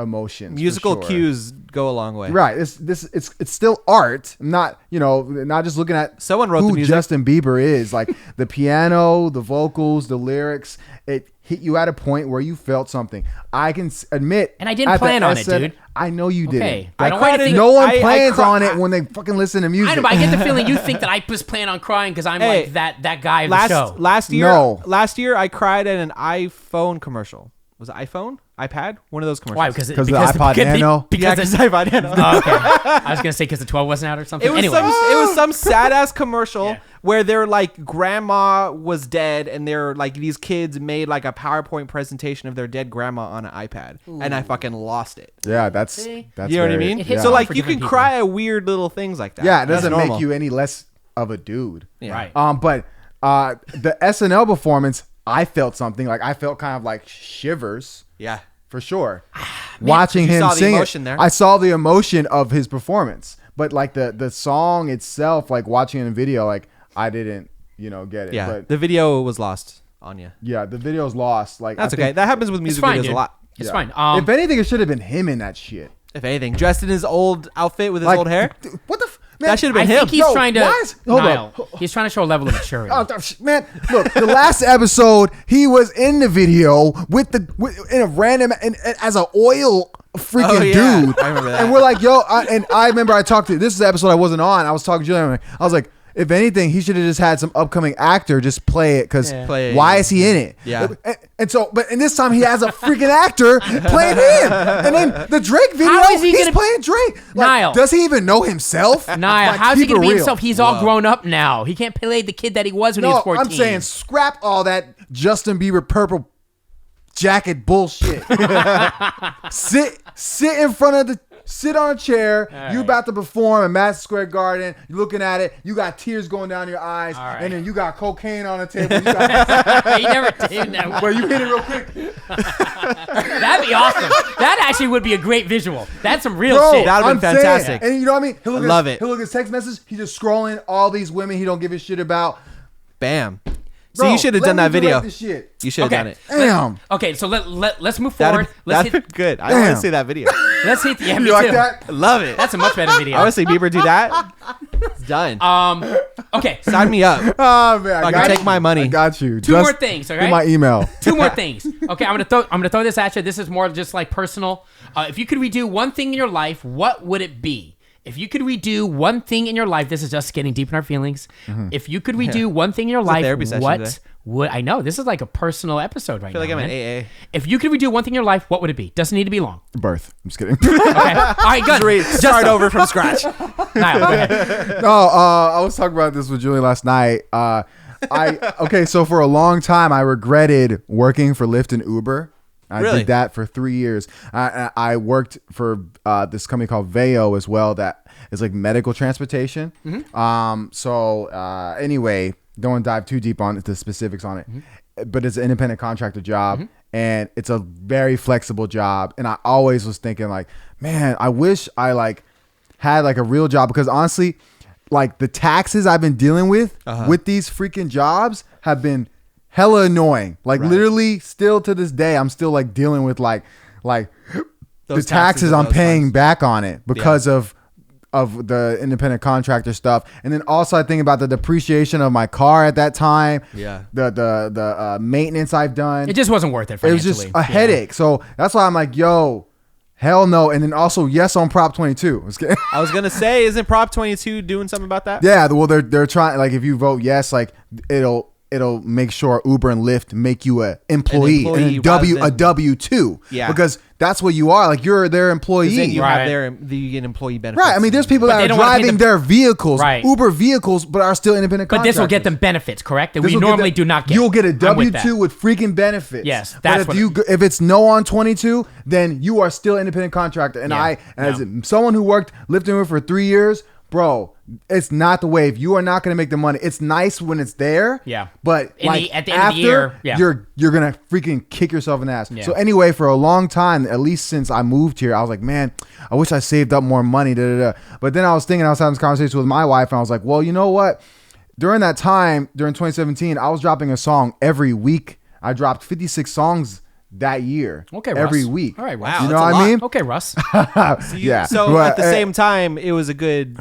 emotions. for Musical sure. cues go a long way. Right. It's still art. Not not just looking at Someone wrote who the music. Justin Bieber is. Like the piano, the vocals, the lyrics. It hit you at a point where you felt something. I can admit. And I didn't at the plan on it, SN dude. I know you Okay. didn't. I don't want you to think- No one I plans cry- on it when they fucking listen to music. I know, but I get the feeling you think that I just plan on crying because I'm Hey, like that guy of the show. Last year I cried at an iPhone commercial. Was it iPhone? iPad? One of those commercials. Why? Because of the iPod Nano? Yeah, Because because iPod Nano. oh, okay. I was gonna say because the 12 wasn't out or something. It was Anyway, it was some sad ass commercial Yeah. where their like grandma was dead and they're like these kids made like a PowerPoint presentation of their dead grandma on an iPad and I fucking lost it. Yeah, that's See? that's You know what I very- mean? It hits So hard like for you can different cry at weird little things like that. Yeah, it That's doesn't normal. make you any less of a dude. Yeah. Right. But the SNL performance, I felt something. Like I felt kind of like shivers Yeah. for sure. Watching you him saw the sing emotion it, there. I saw the emotion of his performance. But like the song itself, like watching it in video, like I didn't, get it. Yeah. But The video was lost on you. yeah, the video's lost. Like That's I okay. think- That happens with it's music fine, videos dude. a lot. It's yeah. fine. If anything, it should have been him in that shit. If anything, dressed in his old outfit with his Like, old hair. dude, what the? Man, That should have I been him. think he's No, trying to. why is- hold Nile, up. he's trying to show a level of maturity. Oh, man, look, the last episode, he was in the video in a random and as an oil freaking Oh, yeah. dude. I remember that. And we're like, yo, I remember I talked to, this is the episode I wasn't on. I was talking to Julian. I was like, if anything, he should have just had some upcoming actor just play it because Yeah. Play it. why is he in it? Yeah. And this time he has a freaking actor playing him. And then the Drake video, How is he he's gonna- playing Drake. Like, Niall. does he even know himself? Nile, Like, how's he keep gonna it be real. himself? He's all grown up now. He can't play the kid that he was when he was 14. I'm saying scrap all that Justin Bieber purple jacket bullshit. sit on a chair. All You right. about to perform at Madison Square Garden. You're looking at it. You got tears going down your eyes, All right. and then you got cocaine on the table. You got, he never did that. but you hit it real quick, That'd be awesome. That actually would be a great visual. That's some real bro. shit. That'd I'm been fantastic. saying, and you know what I mean? He'll look I at love his, it. He'll look at his text message. He's just scrolling all these women he don't give a shit about. Bam. So Bro, you should have let done me that video. direct this shit. You should have Okay. done it. Damn. Okay, so let's move forward. That'd Let's be good. I Damn. want to see that video. let's hit. Yeah, me You like too. that? I love it. That's a much better video. I want to see Bieber do that. It's done. Okay, Sign me up. Oh man, I got can you. take my money. I got you. two more things. Okay, In my email. Two more things. Okay, I'm gonna throw this at you. This is more just like personal. If you could redo one thing in your life, what would it be? If you could redo one thing in your life, this is just getting deep in our feelings. If you could redo one thing in your life, what would I know? This is like a personal episode right now. I feel like I'm in AA. If you could redo one thing in your life, what would it be? Doesn't need to be long. Birth. I'm just kidding. Okay. All right, good. Start over from scratch. Nile, go ahead. No, I was talking about this with Julian last night. So for a long time, I regretted working for Lyft and Uber. I did that for 3 years. I worked for this company called Veo as well. That is like medical transportation. Anyway, don't want to dive too deep on the specifics on it, but it's an independent contractor job, and it's a very flexible job. And I always was thinking like, man, I wish I like had like a real job, because honestly, like the taxes I've been dealing with these freaking jobs have been hella annoying. Like literally still to this day, I'm still like dealing with like the taxes I'm paying back on it because of the independent contractor stuff. And then also I think about the depreciation of my car at that time. Yeah. The maintenance I've done. It just wasn't worth it financially. It was just a headache. So that's why I'm like, yo, hell no. And then also yes on Prop 22. I was going to say, isn't Prop 22 doing something about that? Yeah. Well, they're trying, like if you vote yes, like it'll make sure Uber and Lyft make you an employee and a W-2. Yeah. Because that's what you are. Like you're their employee. Then you have you get employee benefits. Right. I mean, there's people that are driving their vehicles, Uber vehicles, but are still independent contractors. But this will get them benefits, correct? That we normally do not get. You'll get a W-2 with freaking benefits. Yes. That's but if it's no on 22, then you are still independent contractor. And as someone who worked Lyft and Uber for 3 years, bro, it's not the way. If you are not going to make the money, it's nice when it's there. Yeah. But at the end of the year, you're going to freaking kick yourself in the ass. Yeah. So anyway, for a long time, at least since I moved here, I was like, man, I wish I saved up more money. But then I was having this conversation with my wife, and I was like, well, you know what? During that time, during 2017, I was dropping a song every week. I dropped 56 songs that year. Okay, every week. All right, Russ. Wow, you know what I mean? Okay, Russ. So at the same time, it was a good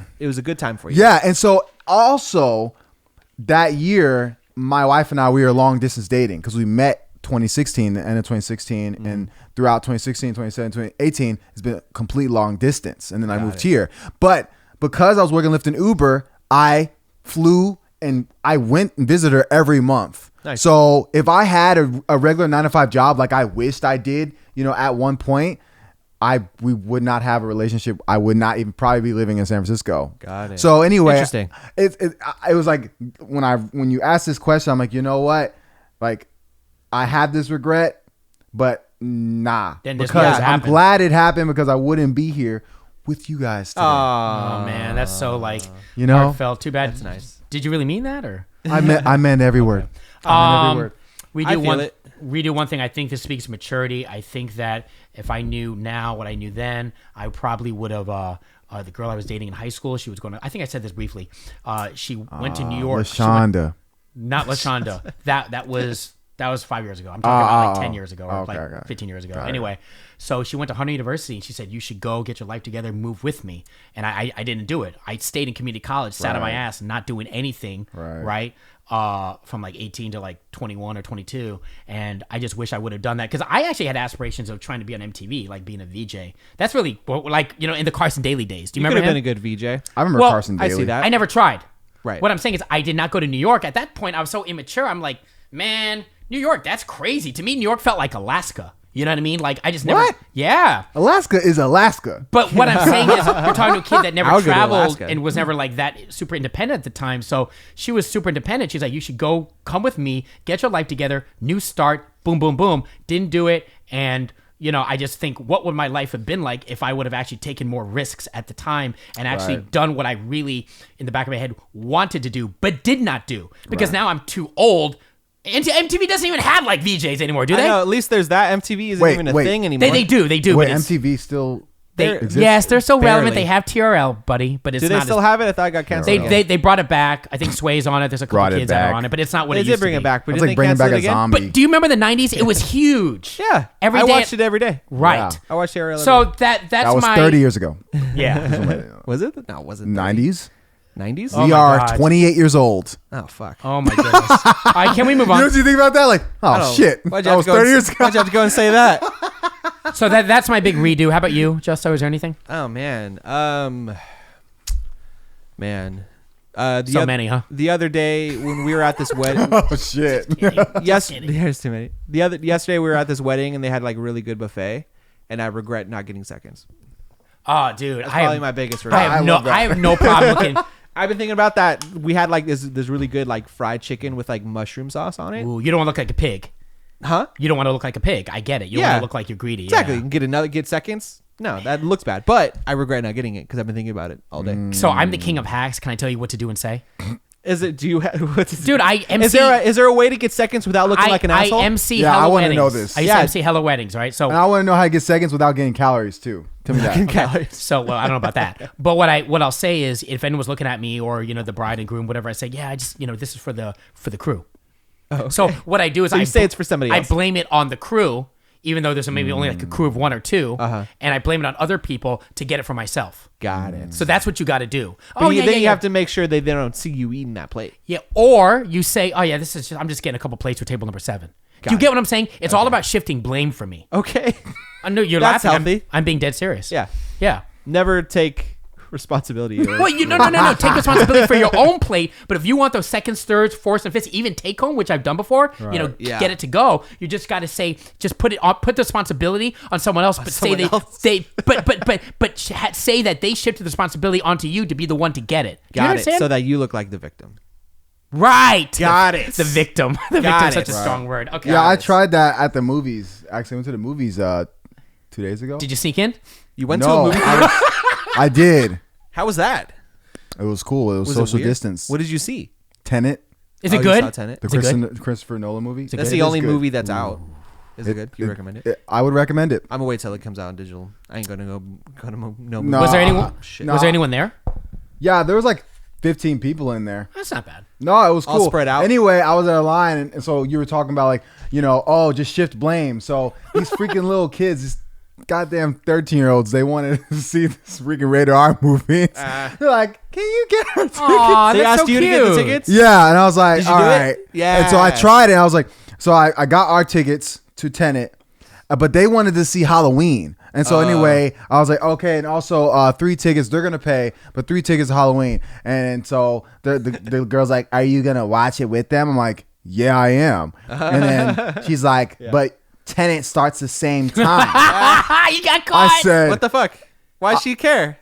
time for you. Yeah, and so also that year, my wife and I, we were long distance dating because we met 2016, the end of 2016, and throughout 2016, 2017, 2018, it's been complete long distance. And then I moved here. But because I was working Lyft and Uber, I flew and I went and visited her every month. Nice. So if I had a regular 9-to-5 job like I wished I did, at one point, we would not have a relationship. I would not even probably be living in San Francisco. Got it. So anyway, interesting. It was like when you asked this question, I'm like, you know what? Like I had this regret, but nah, because I'm glad it happened because I wouldn't be here with you guys today. Oh man, that's so heartfelt. Too bad. That's nice. Did you really mean that, or I meant every word. We do one thing. I think this speaks maturity. I think that if I knew now what I knew then, I probably would have. The girl I was dating in high school, she was going to. I think I said this briefly. She went to New York. LaShonda. Not LaShonda. that was 5 years ago. I'm talking about like 10 years ago or 15 years ago. Anyway, so she went to Hunter University and she said, you should go get your life together, move with me. And I didn't do it. I stayed in community college, sat on my ass, not doing anything. Right. From like 18 to like 21 or 22. And I just wish I would have done that because I actually had aspirations of trying to be on MTV, like being a VJ. That's really like, in the Carson Daly days. Do you remember him? Could have been a good VJ. I remember Carson Daly. I see that. I never tried. Right. What I'm saying is I did not go to New York. At that point, I was so immature. I'm like, man, New York, that's crazy. To me, New York felt like Alaska. You know what I mean? Like, I just never... What? Yeah. Alaska is Alaska. But what I'm saying is, you're talking to a kid that never traveled and was never, like, that super independent at the time. So she was super independent. She's like, you should come with me, get your life together, new start, boom, boom, boom. Didn't do it. And, I just think, what would my life have been like if I would have actually taken more risks at the time and actually done what I really, in the back of my head, wanted to do, but did not do? Because now I'm too old. MTV doesn't even have like VJs anymore, do they? I know, at least there's that. MTV isn't even a thing anymore. They do. Wait, MTV still exists? Yes, they're still relevant. They have TRL, buddy, but it's not. Do they still have it? I thought it got canceled. They brought it back. I think Sway's on it. There's a couple kids that are on it, but it's not what it used to be. They did bring it back, but it's didn't like bringing back a zombie. But do you remember the 90s? It was huge. Yeah. I watched it every day. Right. Yeah. I watched TRL every day. So that was 30 years ago. Yeah. Was it? No, it wasn't. 90s? 90s? We are 28 years old. Oh, fuck. Oh, my goodness. All right, can we move on? You know what you think about that? Like, shit. Why'd you have to go and say that? So that's my big redo. How about you, Justo? Is there anything? Oh, man. Man. Many, huh? The other day when we were at this wedding. Oh shit! There's too many. Yesterday we were at this wedding and they had like really good buffet, and I regret not getting seconds. Oh, dude, That's probably my biggest regret. I have no problem looking. I've been thinking about that. We had like this really good like fried chicken with like mushroom sauce on it. Ooh, you don't want to look like a pig. Huh? You don't want to look like a pig. I get it. You don't want to look like you're greedy. Exactly. Yeah. You can get seconds. No, that looks bad. But I regret not getting it because I've been thinking about it all day. So I'm the king of hacks. Can I tell you what to do and say? Is it? Do you? Dude, I MC. Is there a way to get seconds without looking like an asshole? I MC Yeah, I hella wanna weddings. know this. I used to MC hella weddings, right? So And I want to know how to get seconds without getting calories too. Tell me that. Calories. So well, I don't know about that, but what I'll say is, if anyone was looking at me or the bride and groom, whatever, I say, yeah, I just this is for the crew. Oh, okay. So what I do is I say it's for somebody else. I blame it on the crew, even though there's maybe only like a crew of one or two, and I blame it on other people to get it for myself. Got it. So that's what you got to do. But you have to make sure they don't see you eating that plate. Yeah, or you say, oh yeah, I'm just getting a couple plates for table number 7. Do you get what I'm saying? It's all about shifting blame for me. Okay. I know you're That's laughing. healthy. I'm being dead serious. Yeah. Yeah. Never take responsibility. Well, no. Take responsibility for your own plate. But if you want those seconds, thirds, fourths, and fifths, even take home, which I've done before, get it to go. You just got to say, just put the responsibility on someone else. But say say that they shifted the responsibility onto you to be the one to get it. Got it. So that you look like the victim. Right. Got it. The victim. The victim's such a strong word. Okay. Yeah, I tried that at the movies. Actually, I went to the movies 2 days ago. Did you sneak in? You went to a movie? I did. How was that? It was cool. It was social distance. What did you see? Tenet. Is it good? You saw Tenet? The Christopher Nolan movie. That's the only movie that's out. Is it good? Do you recommend it? I would recommend it. I'm gonna wait till it comes out on digital. I ain't gonna go. No. Was there anyone? No. Was there anyone there? Yeah, there was like 15 people in there. That's not bad. No, it was cool. All spread out. Anyway, I was at a line, and so you were talking about like, just shift blame. So these freaking little kids, these goddamn 13-year-olds, they wanted to see this freaking Rated R movie. They're like, can you get our tickets? Aw, They that's asked so you cute. to get the tickets? Yeah, and I was like, Did you all do it? right. Yeah. And so I tried it, and I was like, so I got our tickets to Tenet, but they wanted to see Halloween. And so anyway, I was like, okay, and also 3 tickets, they're going to pay, but 3 tickets to Halloween. And so the girl's like, are you going to watch it with them? I'm like, yeah, I am. And then she's like, but Tenet starts the same time. You got caught. I said, What the fuck? Why does she care?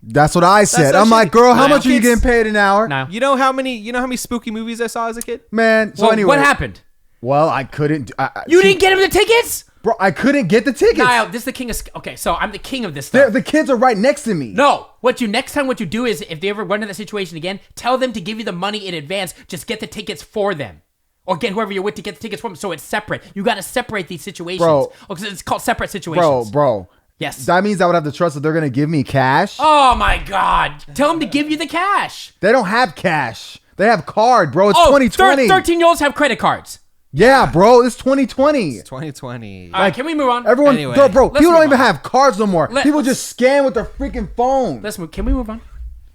that's what I said. not I'm like, shitty. girl, how No. much are you Kids- getting paid an hour? No. You know how many spooky movies I saw as a kid? Man, so Well, anyway. what happened? Well, I couldn't. You didn't get him the tickets? Bro, I couldn't get the tickets. Niall, this is the king of... Okay, so I'm the king of this stuff. The kids are right next to me. No, next time what you do is, if they ever run into that situation again, tell them to give you the money in advance. Just get the tickets for them. Or get whoever you're with to get the tickets for them, so it's separate. You got to separate these situations. Bro. Because it's called separate situations. Bro. Yes. That means I would have to trust that they're going to give me cash. Oh, my God. Tell them to give you the cash. They don't have cash. They have card, bro. It's 2020. 13-years have credit cards. Yeah, bro. It's 2020. 2020. All right, can we move on? Everyone, Anyway, bro, let's people move don't even on. have cards no more. People let's- just scan with their freaking phone. Let's move. Can we move on?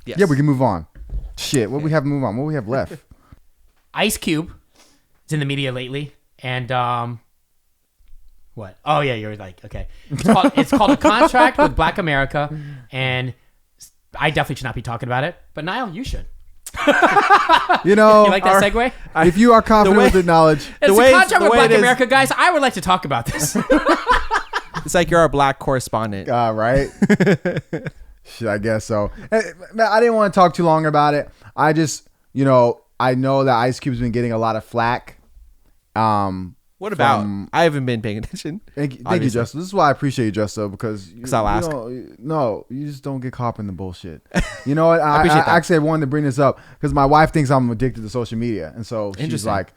Yes. Yeah, we can move on. Shit, what we have to move on? What we have left? Ice Cube is in the media lately, and what? Oh yeah, you're like, okay. It's called A Contract with Black America, and I definitely should not be talking about it, but Niall, you should. You know, You like that segue? if you are confident with the knowledge, It's way a contract with way Black it is- America, guys. I would like to talk about this. It's like you're our black correspondent. right? Shit, I guess so. Man, I didn't want to talk too long about it. I just, I know that Ice Cube's been getting a lot of flack. What about? I haven't been paying attention. Thank you, obviously. Justo. This is why I appreciate you, Justo, because I'll ask. No, you just don't get caught up in the bullshit. You know what? I appreciate that. actually wanted to bring this up because my wife thinks I'm addicted to social media, and so she's Interesting. like,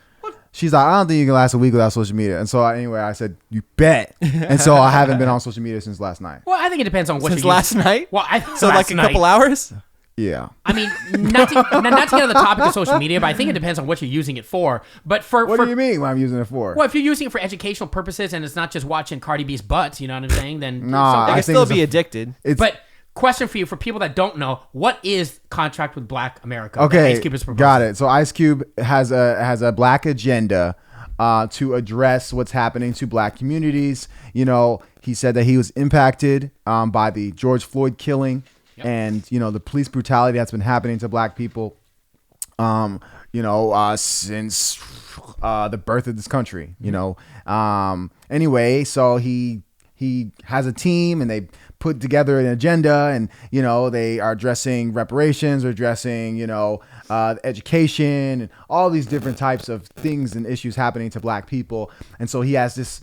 I don't think you can last a week without social media. And so anyway, I said, you bet. And so I haven't been on social media since last night. Well, I think it depends on what Since you're last using. night? Well, So like a couple hours? Yeah. I mean, not to get on the topic of social media, but I think it depends on what you're using it for. But What do you mean what I'm using it for? Well, if you're using it for educational purposes and it's not just watching Cardi B's butts, you know what I'm saying? Then Nah, something- I I can think still it's be a- addicted. But question for you, for people that don't know, what is Contract with Black America? that Okay, Ice Cube is proposing? got it. So Ice Cube has a black agenda to address what's happening to black communities. He said that he was impacted by the George Floyd killing. and the police brutality that's been happening to black people, since the birth of this country. Anyway, so he has a team, and they put together an agenda, and they are addressing reparations, or addressing education, and all these different types of things and issues happening to black people. And so he has this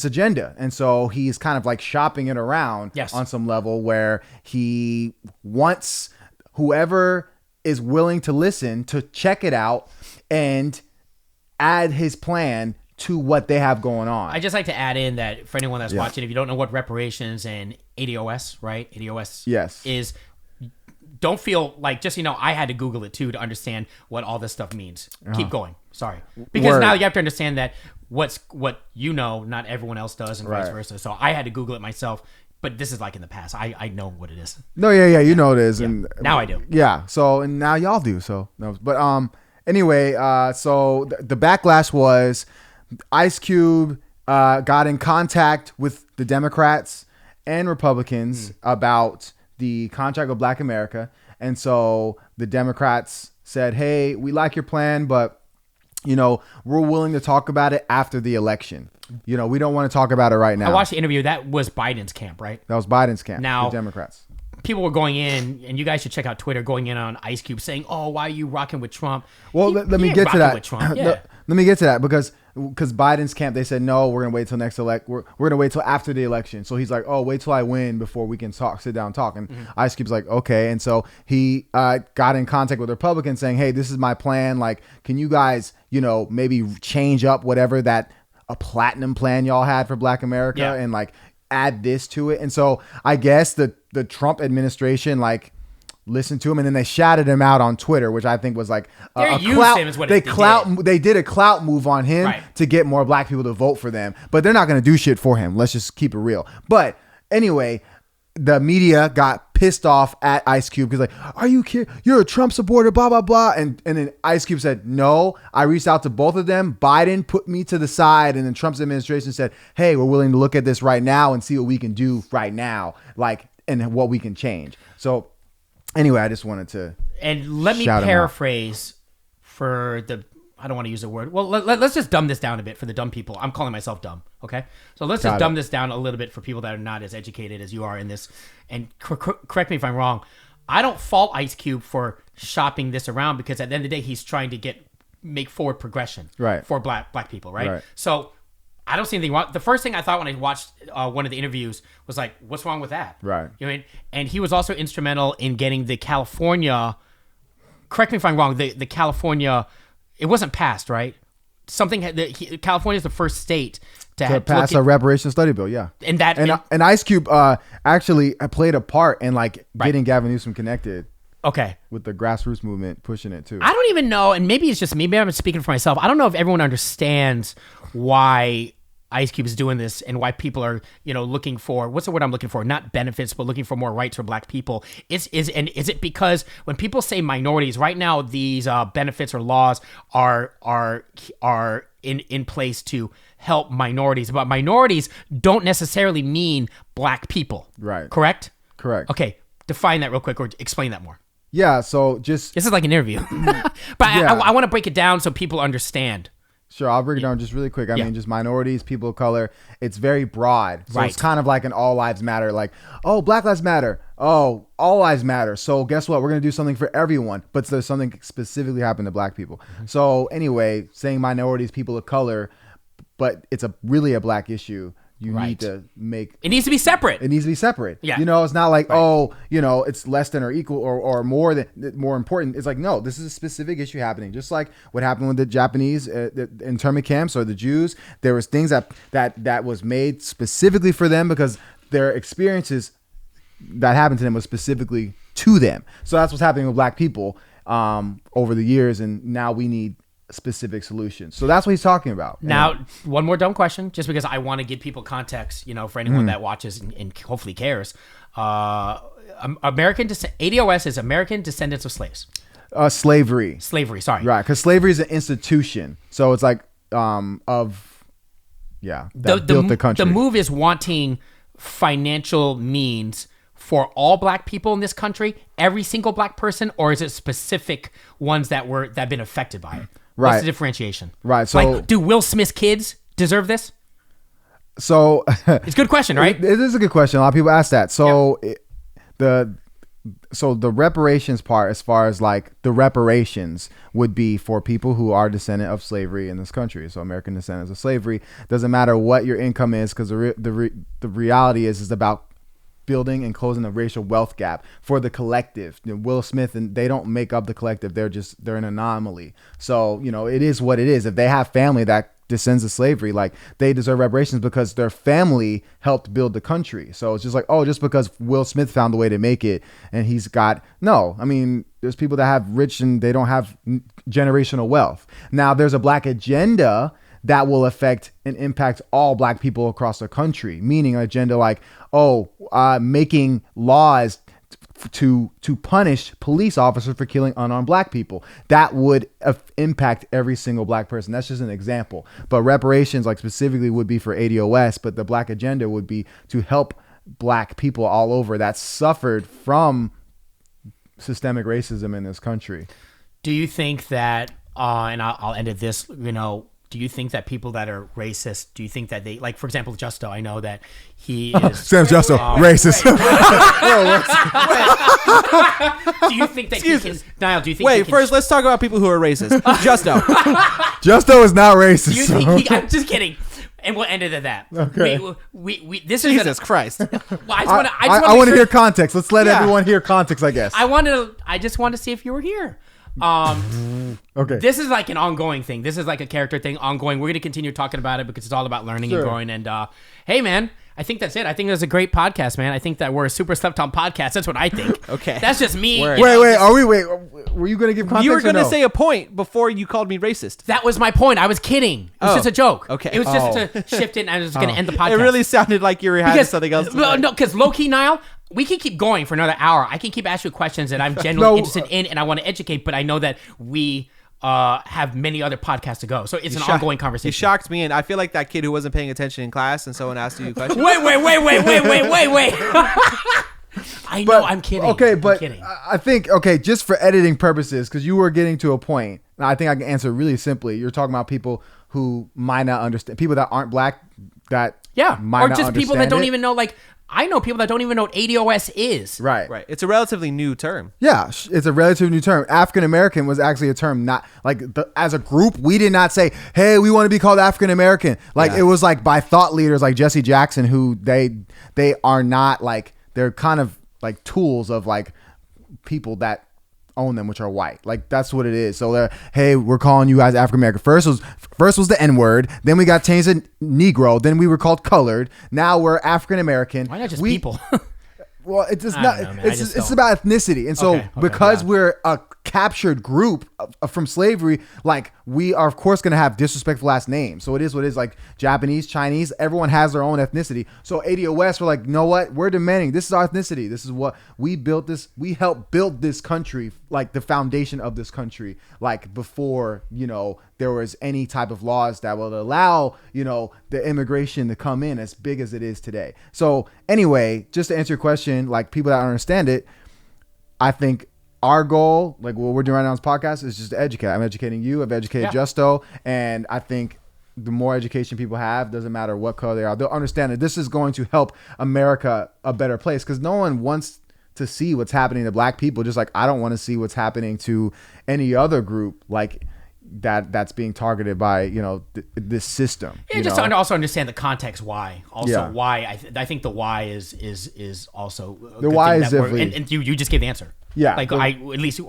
agenda, and so he's kind of like shopping it around on some level, where he wants whoever is willing to listen to check it out and add his plan to what they have going on. I just like to add in that for anyone that's watching, if you don't know what reparations and ADOS, right? ADOS is, don't feel like, just, I had to Google it too to understand what all this stuff means. Keep going. Sorry. Because now you have to understand that what not everyone else does, and vice versa. So I had to Google it myself, but this is like in the past. I know what it is. No, yeah, you know it is. And now I do. Yeah. So, and now y'all do. So, no, but anyway, so the backlash was Ice Cube got in contact with the Democrats and Republicans about the contract with Black America. And so the Democrats said, hey, we like your plan, but, we're willing to talk about it after the election. We don't want to talk about it right now. I watched the interview. That was Biden's camp, right? That was Biden's camp. Now, the Democrats. People were going in, and you guys should check out Twitter, going in on Ice Cube saying, oh, why are you rocking with Trump? Well, let me get to that. Let me get to that, because Biden's camp, they said, no, we're going to wait till we're going to wait till after the election. So he's like, oh, wait till I win before we can sit down and talk. And Ice Cube's like, okay. And so he got in contact with Republicans saying, hey, this is my plan. Like, can you guys, maybe change up whatever a platinum plan y'all had for Black America and like add this to it. And so I guess the Trump administration listened to him, and then they shouted him out on Twitter, which I think was like a clout. They did a clout move on him to get more black people to vote for them, but they're not going to do shit for him. Let's just keep it real. But anyway, the media got pissed off at Ice Cube because are you kidding? You're a Trump supporter, blah, blah, blah. And then Ice Cube said, no, I reached out to both of them. Biden put me to the side. And then Trump's administration said, hey, we're willing to look at this right now and see what we can do right now, and what we can change. So anyway, I just wanted to let me paraphrase for the, I don't want to use the word. Well, let's just dumb this down a bit for the dumb people. I'm calling myself dumb, okay? So let's just dumb this down a little bit for people that are not as educated as you are in this. And correct me if I'm wrong. I don't fault Ice Cube for shopping this around, because at the end of the day, he's trying to make forward progression for black people, right? So I don't see anything wrong. The first thing I thought when I watched one of the interviews was like, what's wrong with that? Right. And he was also instrumental in getting the California, correct me if I'm wrong, the California, it wasn't passed, right? California is the first state to pass a reparations study bill, yeah. And Ice Cube actually played a part in getting Gavin Newsom connected. Okay. With the grassroots movement pushing it too. I don't even know, and maybe it's just maybe I'm speaking for myself. I don't know if everyone understands why Ice Cube is doing this and why people are, looking for, what's the word I'm looking for? Not benefits, but looking for more rights for black people. Is it because when people say minorities right now, these benefits or laws are in place to help minorities, but minorities don't necessarily mean black people. Right. Correct? Correct. Okay. Define that real quick, or explain that more. Yeah. So this is like an interview, but I want to break it down so people understand. Sure, I'll break it down just really quick. I mean, just minorities, people of color. It's very broad. So it's kind of like an all lives matter. Like, oh, Black Lives Matter. Oh, all lives matter. So guess what? We're going to do something for everyone. But there's something specifically happened to black people. Mm-hmm. So anyway, saying minorities, people of color, but it's really a black issue. You need to make... It needs to be separate. It needs to be separate. Yeah. It's not like, it's less than or equal or more important. It's like, no, this is a specific issue happening. Just like what happened with the Japanese internment camps or the Jews. There was things that was made specifically for them because their experiences that happened to them was specifically to them. So that's what's happening with black people over the years. And now we need specific solutions. So that's what he's talking about. Now, one more dumb question, just because I want to give people context, for anyone that watches and hopefully cares. ADOS is American Descendants of Slaves. Slavery, sorry. Right, because slavery is an institution. So it's like, built the country. The move is wanting financial means for all black people in this country, every single black person, or is it specific ones that have been affected by it? Right. What's the differentiation? Right. So, do Will Smith's kids deserve this? So it's a good question, right? It is a good question. A lot of people ask that. So the reparations part, as far as like the reparations, would be for people who are descendant of slavery in this country. So American descendants of slavery. Doesn't matter what your income is, because the reality is about building and closing the racial wealth gap for the collective. Will Smith, and they don't make up the collective. They're an anomaly. So it is what it is. If they have family that descends of slavery, like, they deserve reparations because their family helped build the country. So it's just like, just because Will Smith found a way to make it and he's got there's people that have rich and they don't have generational wealth. Now there's a black agenda that will affect and impact all black people across the country, meaning an agenda like making laws to punish police officers for killing unarmed black people. That would impact every single black person. That's just an example. But reparations, like, specifically would be for ADOS, but the black agenda would be to help black people all over that suffered from systemic racism in this country. Do you think that, and I'll end it this, do you think that people that are racist, do you think that they, like, for example, Justo, I know that he is... Sam Justo, racist. Do you think that he can... Nile, do you think Wait, first, let's talk about people who are racist. Justo. Justo is not racist. Do you think I'm just kidding. And we'll end it at that. Okay. This Jesus is Christ. Well, I want to hear context. Let's let everyone hear context, I guess. I just want to see if you were here. Okay. This is like an ongoing thing. This is like a character thing, ongoing. We're going to continue talking about it because it's all about learning and growing. And hey, man, I think that's it. I think it was a great podcast, man. I think that we're a super slept on podcast. That's what I think. Okay. That's just me. Wait, were you going to give context? You were going to say a point before you called me racist. That was my point. I was kidding. It was just a joke. Okay. It was just to shift it, and I was going to end the podcast. It really sounded like you were having something else to say. No, because low-key, Nile, we can keep going for another hour. I can keep asking you questions that I'm genuinely interested in, and I want to educate, but I know that we have many other podcasts to go. So it's an ongoing conversation. You shocked me, and I feel like that kid who wasn't paying attention in class and someone asked you a question. Wait. I know, I'm kidding. Okay, I'm but kidding. I think, just for editing purposes, because you were getting to a point, and I think I can answer really simply. You're talking about people who might not understand, people that aren't black, that might or not just people that understand don't it. even know, like, I know people that don't even know what ADOS is. Right. It's a relatively new term. Yeah, it's a relatively new term. African American was actually a term, not like as a group, we did not say, hey, we want to be called African American. Like, it was like by thought leaders like Jesse Jackson, who they are not like, they're kind of like tools of like people that own them, which are white. Like, that's what it is. So they're, hey, we're calling you guys African American. First was the N-word, then we got changed to Negro, then we were called colored, now we're African American. Why not just people? Well, it's just not. It's about ethnicity, and so because we're a captured group from slavery, like, we are of course going to have disrespectful last names. So it is what it is. Like, Japanese, Chinese, everyone has their own ethnicity. So ADOS, we're like, you know what? We're demanding. This is our ethnicity. This is what we built. We helped build this country, like the foundation of this country, like before there was any type of laws that would allow the immigration to come in as big as it is today. So anyway, just to answer your question, like, people that don't understand it, I think our goal, like what we're doing right now on this podcast, is just to educate. I'm educating you. I've educated Justo, and I think the more education people have, doesn't matter what color they are, they'll understand that this is going to help America a better place, because no one wants to see what's happening to black people, just like I don't want to see what's happening to any other group like that's being targeted by this system. Yeah, just to also understand the context why. Also, why I think the why is also the why is definitely, and you just gave the answer. Yeah, like at least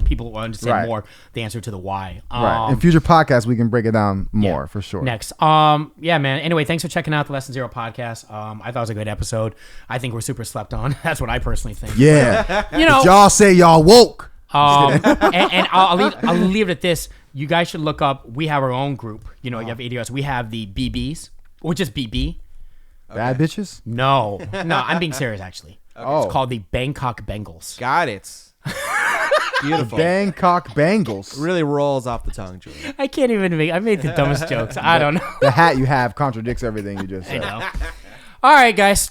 people will understand more the answer to the why. Right. In future podcasts, we can break it down more for sure. Next, yeah, man. Anyway, thanks for checking out the Lesson Zero podcast. I thought it was a great episode. I think we're super slept on. That's what I personally think. Yeah, but y'all say y'all woke. And I'll leave it at this. You guys should look up. We have our own group. You have ADOS. We have the BBs, or just BB. Bad bitches? No, I'm being serious actually. Okay. It's called the Bangkok Bengals. Got it. Beautiful. Bangkok Bengals. Really rolls off the tongue, Julian. I can't even I made the dumbest jokes. I don't know. The hat you have contradicts everything you just said. I know. All right, guys.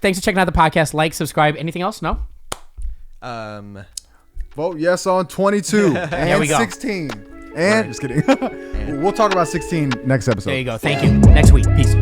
Thanks for checking out the podcast. Like, subscribe. Anything else? No? Vote yes on 22 and we go. 16. And just kidding. We'll talk about 16 next episode. There you go. Thank you. Next week. Peace.